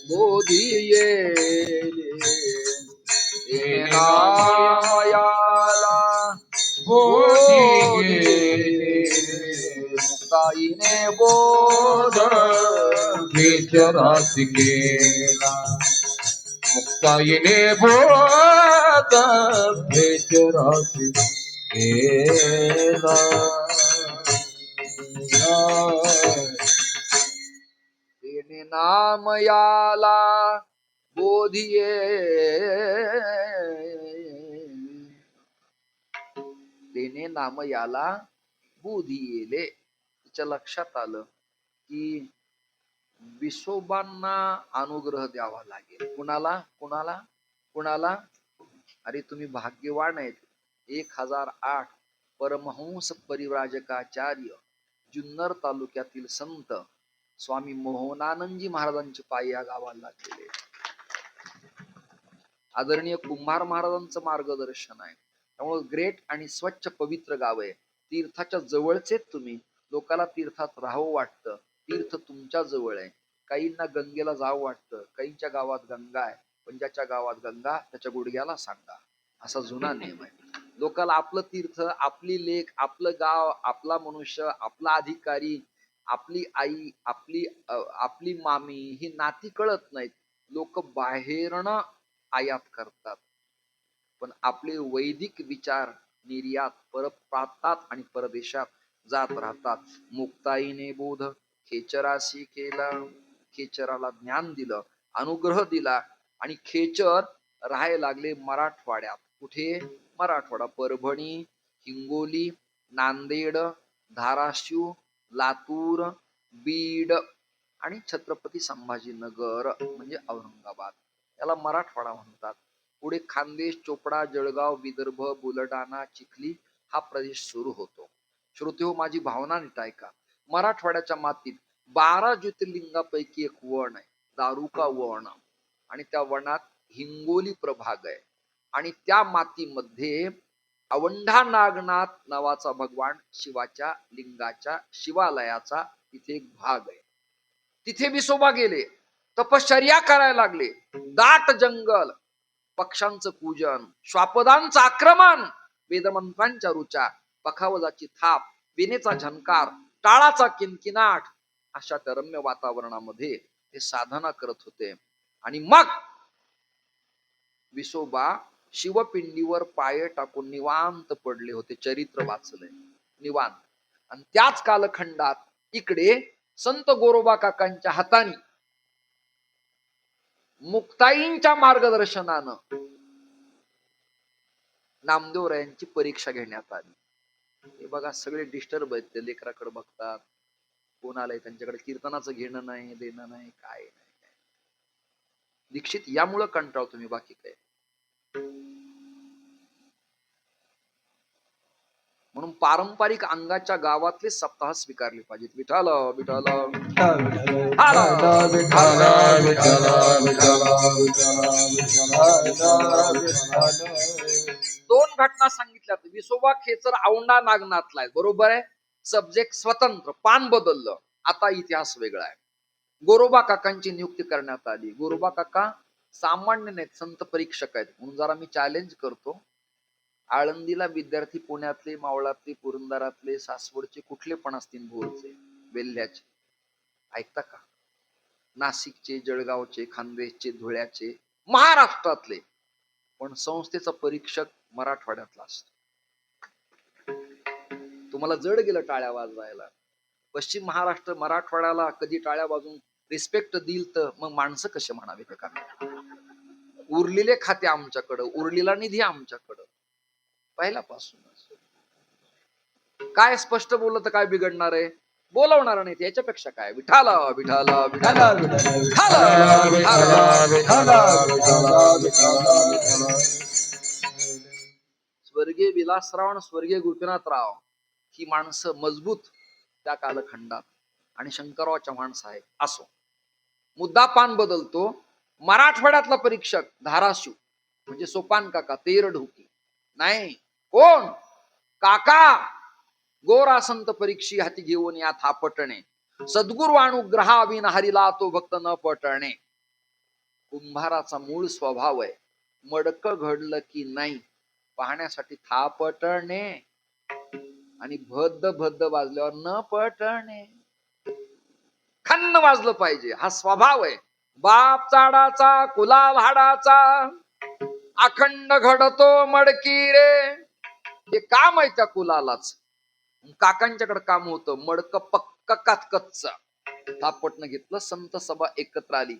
बोधी येले तिने नामयाला बोधी गेले मुक्ताईने बोध विचरासी केला मुक्ताईने बोध विचरासी केला तिने नामयाला बोधिये तिने नामयाला बुधी येले. तिच्या लक्षात आलं की विसोबांना अनुग्रह द्यावा लागेल. कुणाला कुणाला कुणाला? अरे तुम्ही भाग्यवान आहेत. 1008 परमहंस परिव्राजकाचार्य जुन्नर तालुक्यातील संत स्वामी मोहनानंदजी महाराजांचे पाय या गावाला लागलेले. आदरणीय कुंभार महाराजांचं मार्गदर्शन आहे. त्यामुळे ग्रेट आणि स्वच्छ पवित्र गाव आहे. तीर्थाच्या जवळचेच तुम्ही. लोकाला तीर्थात राहावं वाटतं. तीर्थ तुमच्या जवळ आहे. काहींना गंगेला जावं वाटतं. काहींच्या गावात गंगा आहे, पण ज्याच्या गावात गंगा त्याच्या गुडघ्याला सांगा, असा जुना नियम आहे. लोकाला आपलं तीर्थ, आपली लेक, आपलं गाव, आपला मनुष्य, आपला अधिकारी, आपली आई, आपली मामी ही नाती कळत नाहीत. लोक बाहेरनं आयात करतात, पण आपले वैदिक विचार निर्यात परप्रांतात आणि परदेशात जात राहतात. मुक्ताईने बोध खेचराशी केला. खेचराला ज्ञान दिलं, अनुग्रह दिला आणि खेचर राहायला लागले मराठवाड्यात. कुठे? मराठवाडा. परभणी, हिंगोली, नांदेड, धाराशिव, लातूर, बीड आणि छत्रपती संभाजीनगर म्हणजे औरंगाबाद, याला मराठवाडा म्हणतात. पुढे खानदेश, चोपडा, जळगाव, विदर्भ, बुलढाणा, चिखली हा प्रदेश सुरू होतो. श्रोतेहो, माझी भावना नीट ऐका. मराठवाड्याच्या मातीत 12 ज्योतिर्लिंगापैकी एक वण आहे, दारुका वण, आणि त्या वनात हिंगोली प्रभाग आहे. आणि त्या मातीमध्ये अवंढा नागनाथ नावाचा भगवान शिवाच्या लिंगाच्या शिवालयाचा तिथे एक भाग आहे. तिथे विसोबा गेले, तपश्चर्या करायला लागले. दाट जंगल, पक्ष्यांचं पूजन, श्वापदांचं आक्रमण, वेदमंत्रांच्या रुचा, पखावजाची थाप, विनेचा झंकार, टाळाचा किनकिनाट, अशा त्या रम्य वातावरणामध्ये ते साधना करत होते. आणि मग विसोबा शिवपिंडीवर पाय टाकून निवांत पडले होते. चरित्र वाचलंय, निवांत. आणि त्याच कालखंडात इकडे संत गोरोबा काकांच्या हाताने मुक्ताईंच्या मार्गदर्शनानं नामदेवरायांची परीक्षा घेण्यात आली. हे बघा, सगळे डिस्टर्ब आहेत. ते लेकराकडे बघतात, कोण आलंय त्यांच्याकडे, कीर्तनाचं घेणं नाही, देणं नाही, काय नाही. दीक्षित यामुळं कंटाळतो मी, बाकी काय. म्हणून पारंपरिक अंगाच्या गावातले सप्ताह स्वीकारले पाहिजेत. विठाल विठाल दोन घटना सांगितल्यात. विसोबा खेचर औंढा नागनाथला आहे, बरोबर आहे. सब्जेक्ट स्वतंत्र, पान बदललं. आता इतिहास वेगळा आहे. गोरोबा काकांची नियुक्ती करण्यात आली. गोरोबा काका सामान्य नाहीत, संत परीक्षक आहेत. म्हणून जरा मी चॅलेंज करतो. आळंदीला विद्यार्थी पुण्यातले, मावळातले, पुरंदरातले, सासवडचे कुठले पण असतील, भोरचे, वेल्ह्याचे, ऐकता का? नाशिकचे, जळगावचे, खानदेशचे, धुळ्याचे, महाराष्ट्रातले, पण संस्थेचा परीक्षक मराठवाड्यातला असतो. तुम्हाला जड गेलं टाळ्या वाजवायला. पश्चिम महाराष्ट्र मराठवाड्याला कधी टाळ्या वाजून रिस्पेक्ट दिल तर मग माणसं कसे म्हणावे का? उरलेले खाते आमच्याकडं, उरलेला निधी आमच्याकडं, पहिल्यापासूनच. काय स्पष्ट बोललं तर काय बिघडणार आहे? बोलवणार नाही, याच्यापेक्षा काय. विठाला विठाला विठाला स्वर्गीय विलासराव आणि स्वर्गीय गोपीनाथराव ही माणसं मजबूत त्या कालखंडात. आणि शंकरराव चव्हाण साहेब असो. मुद्दा पान बदलतो. मराठवाड्यातला परीक्षक धाराशिव म्हणजे सोपान काका तेर ढोकी नाही कोण काका गोरासंत परीक्षी हाती घेऊन या थापटणे सद्गुरु अनुग्रहाविन हरिला तो भक्त न पटणे. कुंभाराचा मूळ स्वभाव आहे मडक घडलं की नाही पाहण्यासाठी थापटणे आणि भद्द भद्द वाजल्यावर न पटणे. खन्न वाजलं पाहिजे हा स्वभाव आहे. बाप चाडाचा कुलाल हाडाचा अखंड घडतो मडकी रे. हे काम आहे त्या कुलालाच. काकांच्याकडे काम होतं मडक पक्क कातकच्च. थापटणं घेतलं संत सभा एकत्र आली.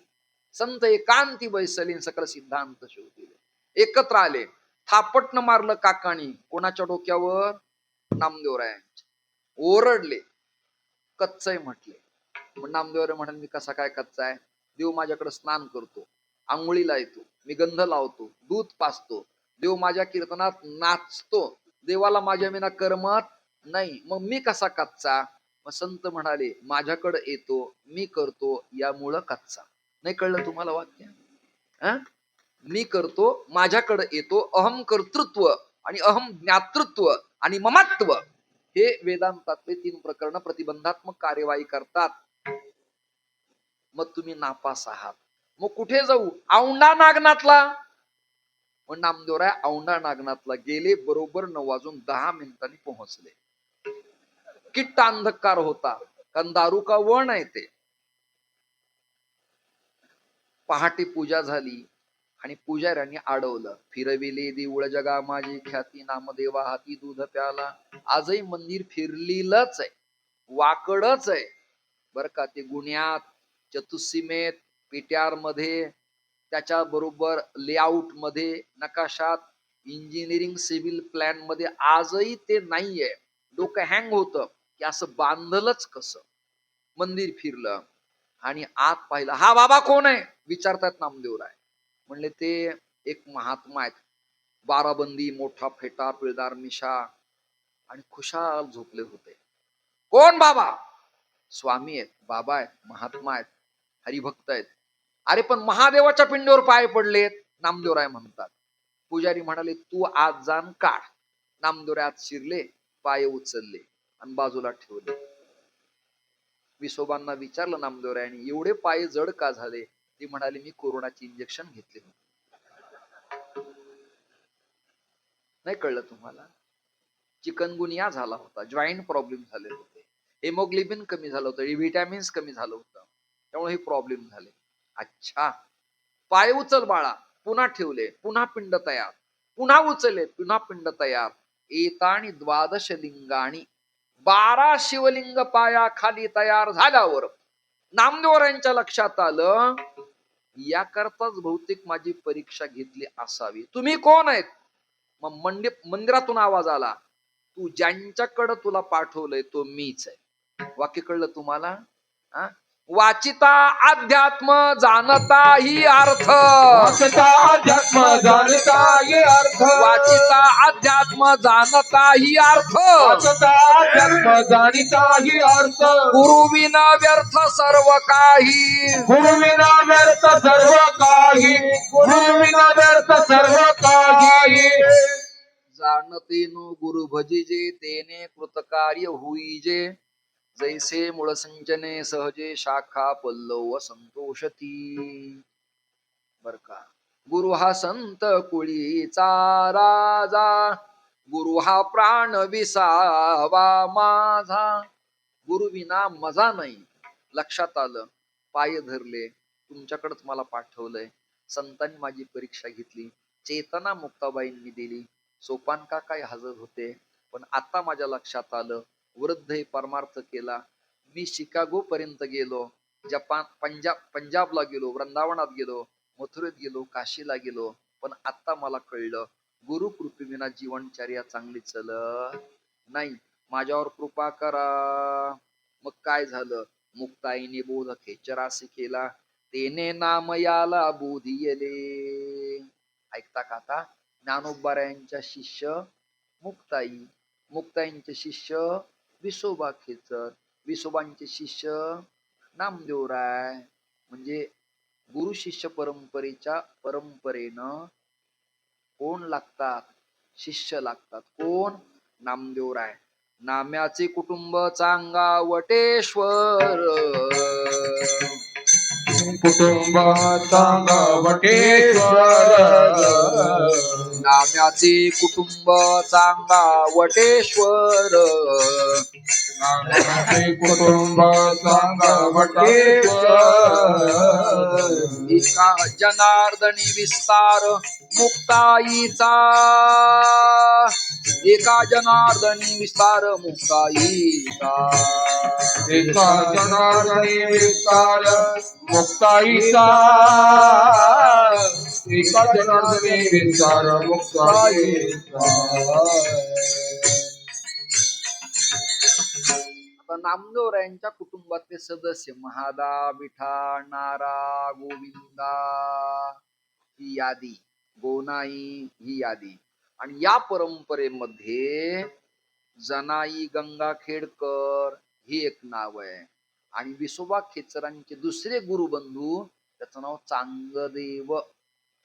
संत एकांती बैसली सकल सिद्धांत शोधले. एकत्र आले थापटणं मारलं काकानी कोणाच्या डोक्यावर नामदेवरायांच्या. ओरडले कच्च आहे म्हटले. मग नामदेवराय म्हणाले मी कसा काय कच्चा आहे. देव माझ्याकडे स्नान करतो आंघोळीला येतो मी गंध लावतो दूध पाजतो देव माझ्या कीर्तनात नाचतो देवाला माझ्या विना करमत नाही मग मी कसा कच्चा. मग संत म्हणाले माझ्याकडे येतो मी करतो यामुळं कच्चा. नाही कळलं तुम्हाला वाक्य. मी करतो माझ्याकडे येतो अहम कर्तृत्व आणि अहम ज्ञातृत्व आणि ममत्व हे वेदांतातले 3 प्रकरण प्रतिबंधात्मक कार्यवाही करतात. मग तुम्ही नापास आहात. मग कुठे जाऊ औंढा नागनाथला. मग नामदेवराय औंढा नागनाथला गेले. बरोबर 9:10 पोहोचले. किट्ट अंधकार होता कारण दारू का वण आहे ते. पहाटे पूजा झाली आणि पुजाऱ्यांनी अडवलं. फिरविले देऊळ जगा माझी ख्याती नामदेवा हाती दूध प्याला. आजही मंदिर फिरलीलच आहे वाकडच आहे बर का. ते गुन्ह्यात चतुसीमेत पीटीआर मध्ये त्याच्या बरोबर लेआउट मध्ये नकाशात इंजिनिअरिंग सिव्हिल प्लॅन मध्ये आजही ते नाहीये. डोकं हँग होतं की असं बांधलंच कसं. मंदिर फिरलं आणि आत पाहिलं. हा बाबा कोण आहे विचारतात नामदेवराय. म्हणले ते एक महात्मा आहेत. बाराबंदी मोठा फेटा पिळदार मिशा आणि खुशाल झोपले होते. कोण बाबा. स्वामी आहेत बाबा आहेत महात्मा आहेत हरिभक्त आहेत. अरे पण महादेवाच्या पिंडीवर पाय पडलेत नामदेवराय म्हणतात. पुजारी म्हणाले तू आज जाण काढ. नामदेवराय आत शिरले पाय उचलले आणि बाजूला ठेवले. विसोबांना विचारलं नामदेवरायांनी एवढे पाय जड का झाले. ती म्हणाली मी कोरोनाची इंजेक्शन घेतले होते. नाही कळलं तुम्हाला. चिकनगुनिया झाला होता जॉईंट प्रॉब्लेम झाले होते हेमोग्लोबिन कमी झालं होतं व्हिटॅमिन्स कमी झालं होतं त्यामुळे हे प्रॉब्लेम झाले. अच्छा पाय उचल बाळा. पुन्हा ठेवले पुन्हा पिंड तयार पुन्हा उचलले पुन्हा पिंड तयार. एताणी 12 लिंगाणी 12 शिवलिंग पाया खाली तयार झाल्यावर नामदेवरायांच्या लक्षात आलं याकरताच बहुतेक माझी परीक्षा घेतली असावी. तुम्ही कोण आहेत. मग मंदिरातून आवाज आला तू ज्यांच्याकडे तुला पाठवलंय तो मीच आहे. वाक्य कळलं तुम्हाला. वाचिता अध्यात्म जाणता ही अर्थ. वाचता अध्यात्म जाणता ही अर्थ. वाचिता अध्यात्म जाणता ही अर्थ. वाचता अध्यात्म जाणता ही अर्थ. गुरुविना व्यर्थ सर्व काही. गुरुविना व्यर्थ सर्व काही. गुरुविना व्यर्थ सर्व काही. जाणते नो गुरु भजिजे तेने कृतकार्य होईजे. जैसे मूळ संचने सहजे शाखा पल्लव संतोषती. बर का. गुरु हा संत कुळीचा राजा. गुरु हा प्राण विसावा माझा. गुरु विना मजा नाही. लक्षात आलं. पाय धरले तुमच्याकडेच मला पाठवलंय. संतांनी माझी परीक्षा घेतली. चेतना मुक्ताबाईंनी दिली. सोपान काका हजर होते. पण आता माझ्या लक्षात आलं वृद्ध हे परमार्थ केला. मी शिकागो पर्यंत गेलो. जपान पंजाबला गेलो वृंदावनात गेलो मथुरेत गेलो काशीला गेलो. पण आता मला कळलं गुरु कृपेविना जीवनचर्या चांगली चलत नाही. माझ्यावर कृपा करा. मग काय झालं. मुक्ताईने बोध खेचरासी केला. तेने नाम याला बोधी येले. ऐकता का आता. ज्ञानोबारायांच्या शिष्य मुक्ताई. मुक्ताईंचे शिष्य विसोबा खेचर. विसोबांचे शिष्य नामदेवराय. म्हणजे गुरु शिष्य परंपरेच्या परंपरेनं कोण लागतात? शिष्य लागतात. कोण? नामदेवराय. नाम्याचे कुटुंब चांगा वटेश्वर, कुटुंब चांगा वटेश्वर, नाम्याचे कुटुंब चांगा वटेश्वर, नाम्याचे कुटुंब चांगा वटेश्वर, एका जनार्दनी विस्तार मुक्ताईचा, एका जनार्दनी विस्तार मुक्ताईचा, एका जनार्दनी विस्तार मुक्ताईचा, एका जनार्दनी विस्तार मुक्ताईचा. आता नामदेवरायांच्या कुटुंबातले सदस्य महादा, विठा, नारा, गोविंदा ही यादी, गोनाई ही यादी. आणि या परंपरेमध्ये जनाई गंगाखेडकर ही एक नाव आहे. आणि विसोबा खेचरांचे दुसरे गुरुबंधू, त्याचं नाव चांगदेव.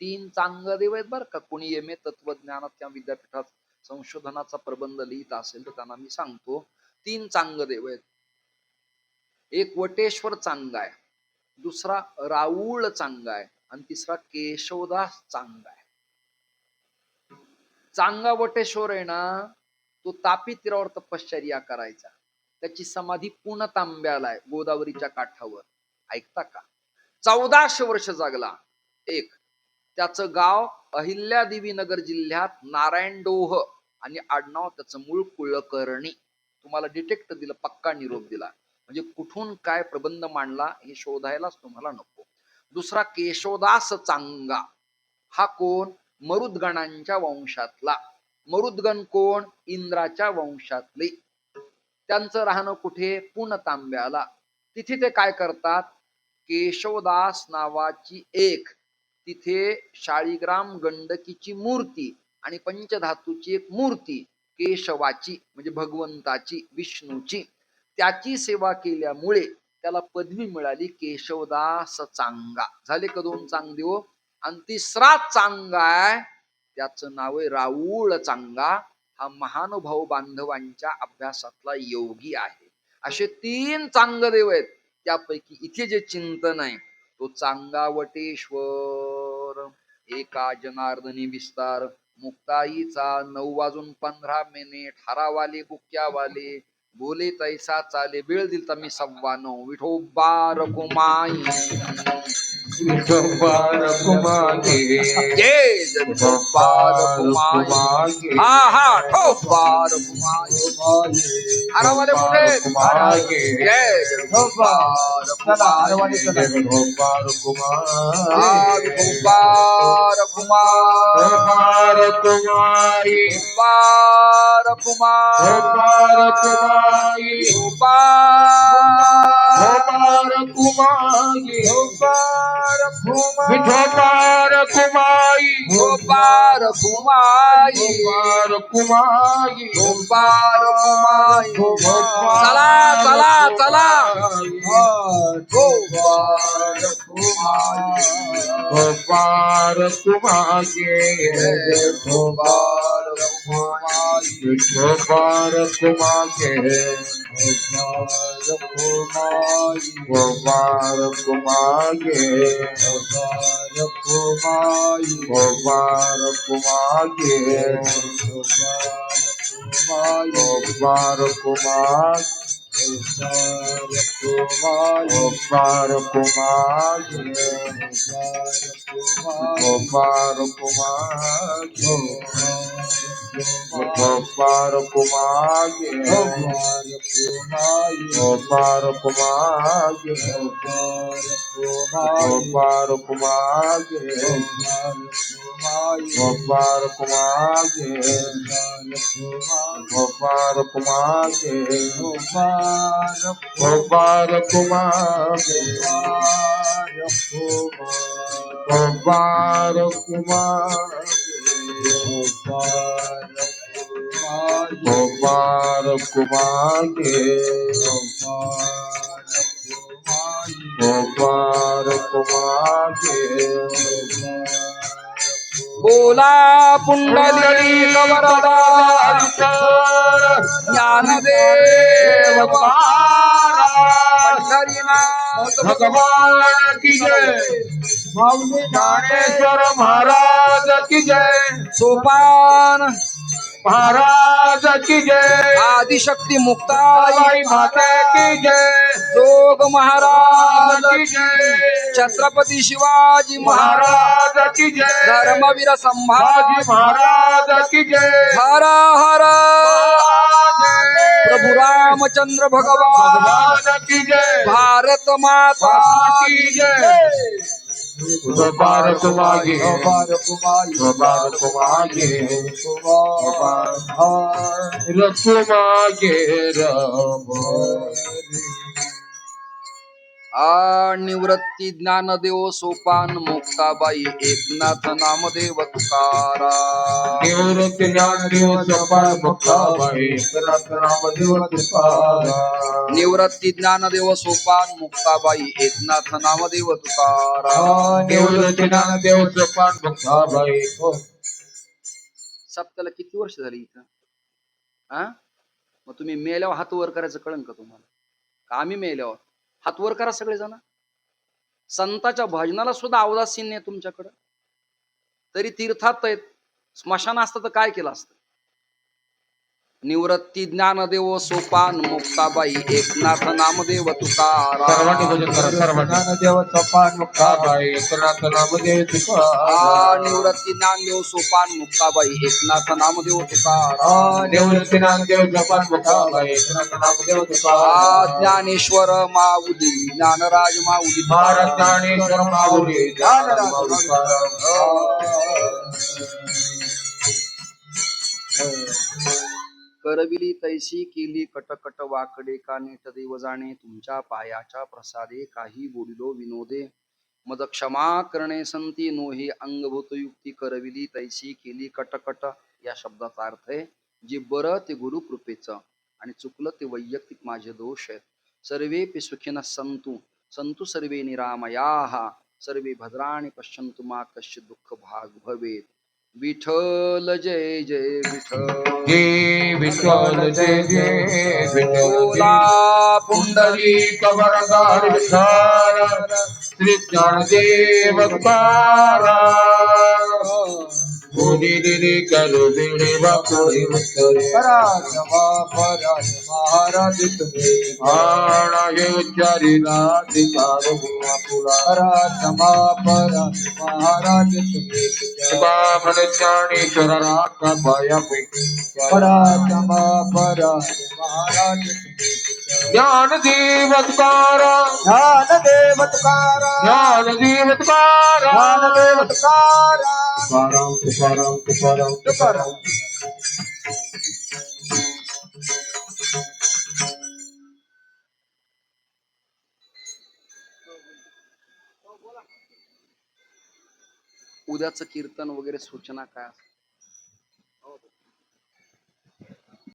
3 चांगदेव आहेत बरं का. कोणी एम ए तत्वज्ञानात त्या विद्यापीठात संशोधनाचा प्रबंध लिहित असेल तर त्यांना मी सांगतो, 3 चांगदेव आहेत. एक वटेश्वर चांगा आहे, दुसरा राऊळ चांगा आहे आणि तिसरा केशवदास चांगा आहे. चांगा वटेश्वर आहे ना, तो तापी तीरावर तपश्चर्या करायचा. त्याची समाधी पुणतांब्याला आहे, गोदावरीच्या काठावर. ऐकता का? 1400 वर्ष जगला. एक, त्याचं गाव अहिल्यादेवी नगर जिल्ह्यात नारायणडोह आणि आडनाव त्याचं मूळ कुलकर्णी. तुम्हाला डिटेक्ट दिलं, पक्का निरोप दिला. म्हणजे कुठून काय प्रबंध मांडला हे शोधायलाच तुम्हाला नको. दुसरा केशवदास चांगा, हा कोण? मरुदगणांच्या वंशातला. मरुदगण कोण? इंद्राच्या वंशातले. त्यांचं राहणं कुठे? पुणतांब्याला. तिथे ते काय करतात? केशवदास नावाची एक तिथे शाळीग्राम गंडकीची मूर्ती आणि पंचधातूची एक मूर्ती, केशवाची म्हणजे भगवंताची, विष्णूची, त्याची सेवा केल्यामुळे त्याला पदवी मिळाली केशवदास चांगा. झाले का 2 चांगदेव? आणि तिसरा चांगा आहे, त्याचं नाव आहे राऊळ चांगा. हा महानुभाव बांधवांच्या अभ्यासातला योगी आहे. असे 3 चांगदेव आहेत. त्यापैकी इथे जे चिंतन आहे तो चांगा वटेश्वर, एका जनार्दनी विस्तार मुक्ताईचा. 9:15 हरावाले बुक्यावाले बोले तैसा चाले. वेळ दिलता मी 9:15. विठोबा रघुमाई विठोबा रघुमाई, जय विठोबा रघुमाई. हा हा, ठोबा रघुमाई. हरावाले कुठे? जय विठोबा रघुमाई. विठोबा रघुमाई, विठोबा रघुमाई. रघुमाई, विठोबा रघुमाई. रघुमाई, विठोबा रघुमाई, विठोबा रघुमाई. विठोबा रघुमाई, विठोबा रघुमाई. रघुमाई, विठोबा रघुमाई. चला चला चला. Vithoba रघुमाई. Vithoba रघुमाई, Vithoba रघुमाई. Vithoba रघुमाई, Vithoba रघुमाई, Vithoba रघुमाई, Vithoba रघुमाई, Gopar Kumar, Gopar Kumar, Gopar Kumar, Gopar Kumar, Gopar Kumar, Gopar Kumar, Gopar Kumar, Gopar Kumar, Gopar Kumar, Gopar Kumar, Gopar मागे बोला पुंडलिक वरदा ज्ञानदेव पंढरीनाथ भगवान की जय माऊली ज्ञानेश्वर महाराज की जय सोपान महाराज की जय आदिशक्ती मुक्ताई बाई माता की जय जोग महाराज की जय छत्रपती शिवाजी महाराज महाराज की जय धर्मवीर बाजी संभाजी महाराज की जय हर हर प्रभु रामचंद्र भगवान भगवान की जय भारत माता की जय भारत मागे भारत मागे रघुमागे रम निवृत्ती ज्ञानदेव सोपान मुक्ताबाई एकनाथ नामदेव तुकारा निवृत्ती ज्ञानदेव सोपान मुक्ताबाई एकनाथ नामदेव तुकारा निवृत्ती ज्ञानदेव सोपान मुक्ताबाई एकनाथ नामदेव तुकारा निवृत्ती ज्ञानदेव सोपान मुक्ताबाई सप्त्याला किती वर्ष झाली इथं हा मग तुम्ही मेल्यावर हात वर करायचं कळन का तुम्हाला का आम्ही मेल्यावर हात वर करा सगळे जण संताच्या भजनाला सुद्धा अवदासीन नाही तुमच्याकडं तरी तीर्थात आहेत स्मशान असतं तर काय केलं असतं निवृत्ती ज्ञानदेव सोपान मुक्ताबाई एकनाथ नामदेव तुकारा सर्वांनी भजन करा सर्वांनी ज्ञानदेव सोपान मुक्ताबाई एकनाथ नामदेव तुकारा निवृत्ती ज्ञानदेव सोपान मुक्ताबाई एकनाथ नामदेव तुकारा निवृत्ती ज्ञानदेव सोपान मुक्ताबाई एकनाथ नामदेव तुकारा ज्ञानेश्वर माऊली ज्ञानराज माऊली महाराज ज्ञानेश्वर माऊली ज्ञानराज करविली तैसी केली कटकट वाकडे का नेट देव जाणे तुमच्या पायाच्या प्रसादे काही बोलिलो विनोदे मद क्षमा करणे संती नोहे अंगभूत युक्ती करविली तैसी केली कटकट या शब्दाचा अर्थ आहे जे बरं ते गुरु कृपेचं आणि चुकलं ते वैयक्तिक माझे दोष आहेत सर्वे सुखिनः संतु संतु सर्वे निरामयाः सर्वे भद्राणि पश्यन्तु मा कश्चित् दुःख भाग भवेत् विठ्ठल जय जय विठ्ठल जय विठ्ठल जय जय विठ्ठल पुंडलिक वरदार विठ्ठल श्री ज्ञानदेव तुकारा रे करो बिणे बापुरी उत्तरे महाराज तुम्ही आणाय उच्चारी नाधिकार हुआ महाराज तुम्ही बामन ज्ञानेश्वर राका पाया पैकी परात्मा महाराज तुम्ही ज्ञानदेव तुकारा ज्ञानदेव तुकारा ज्ञानदेव तुकारा ज्ञानदेव तुकारा तुकाराम तुकाराम तुकाराम उद्याचं कीर्तन वगैरे सूचना काय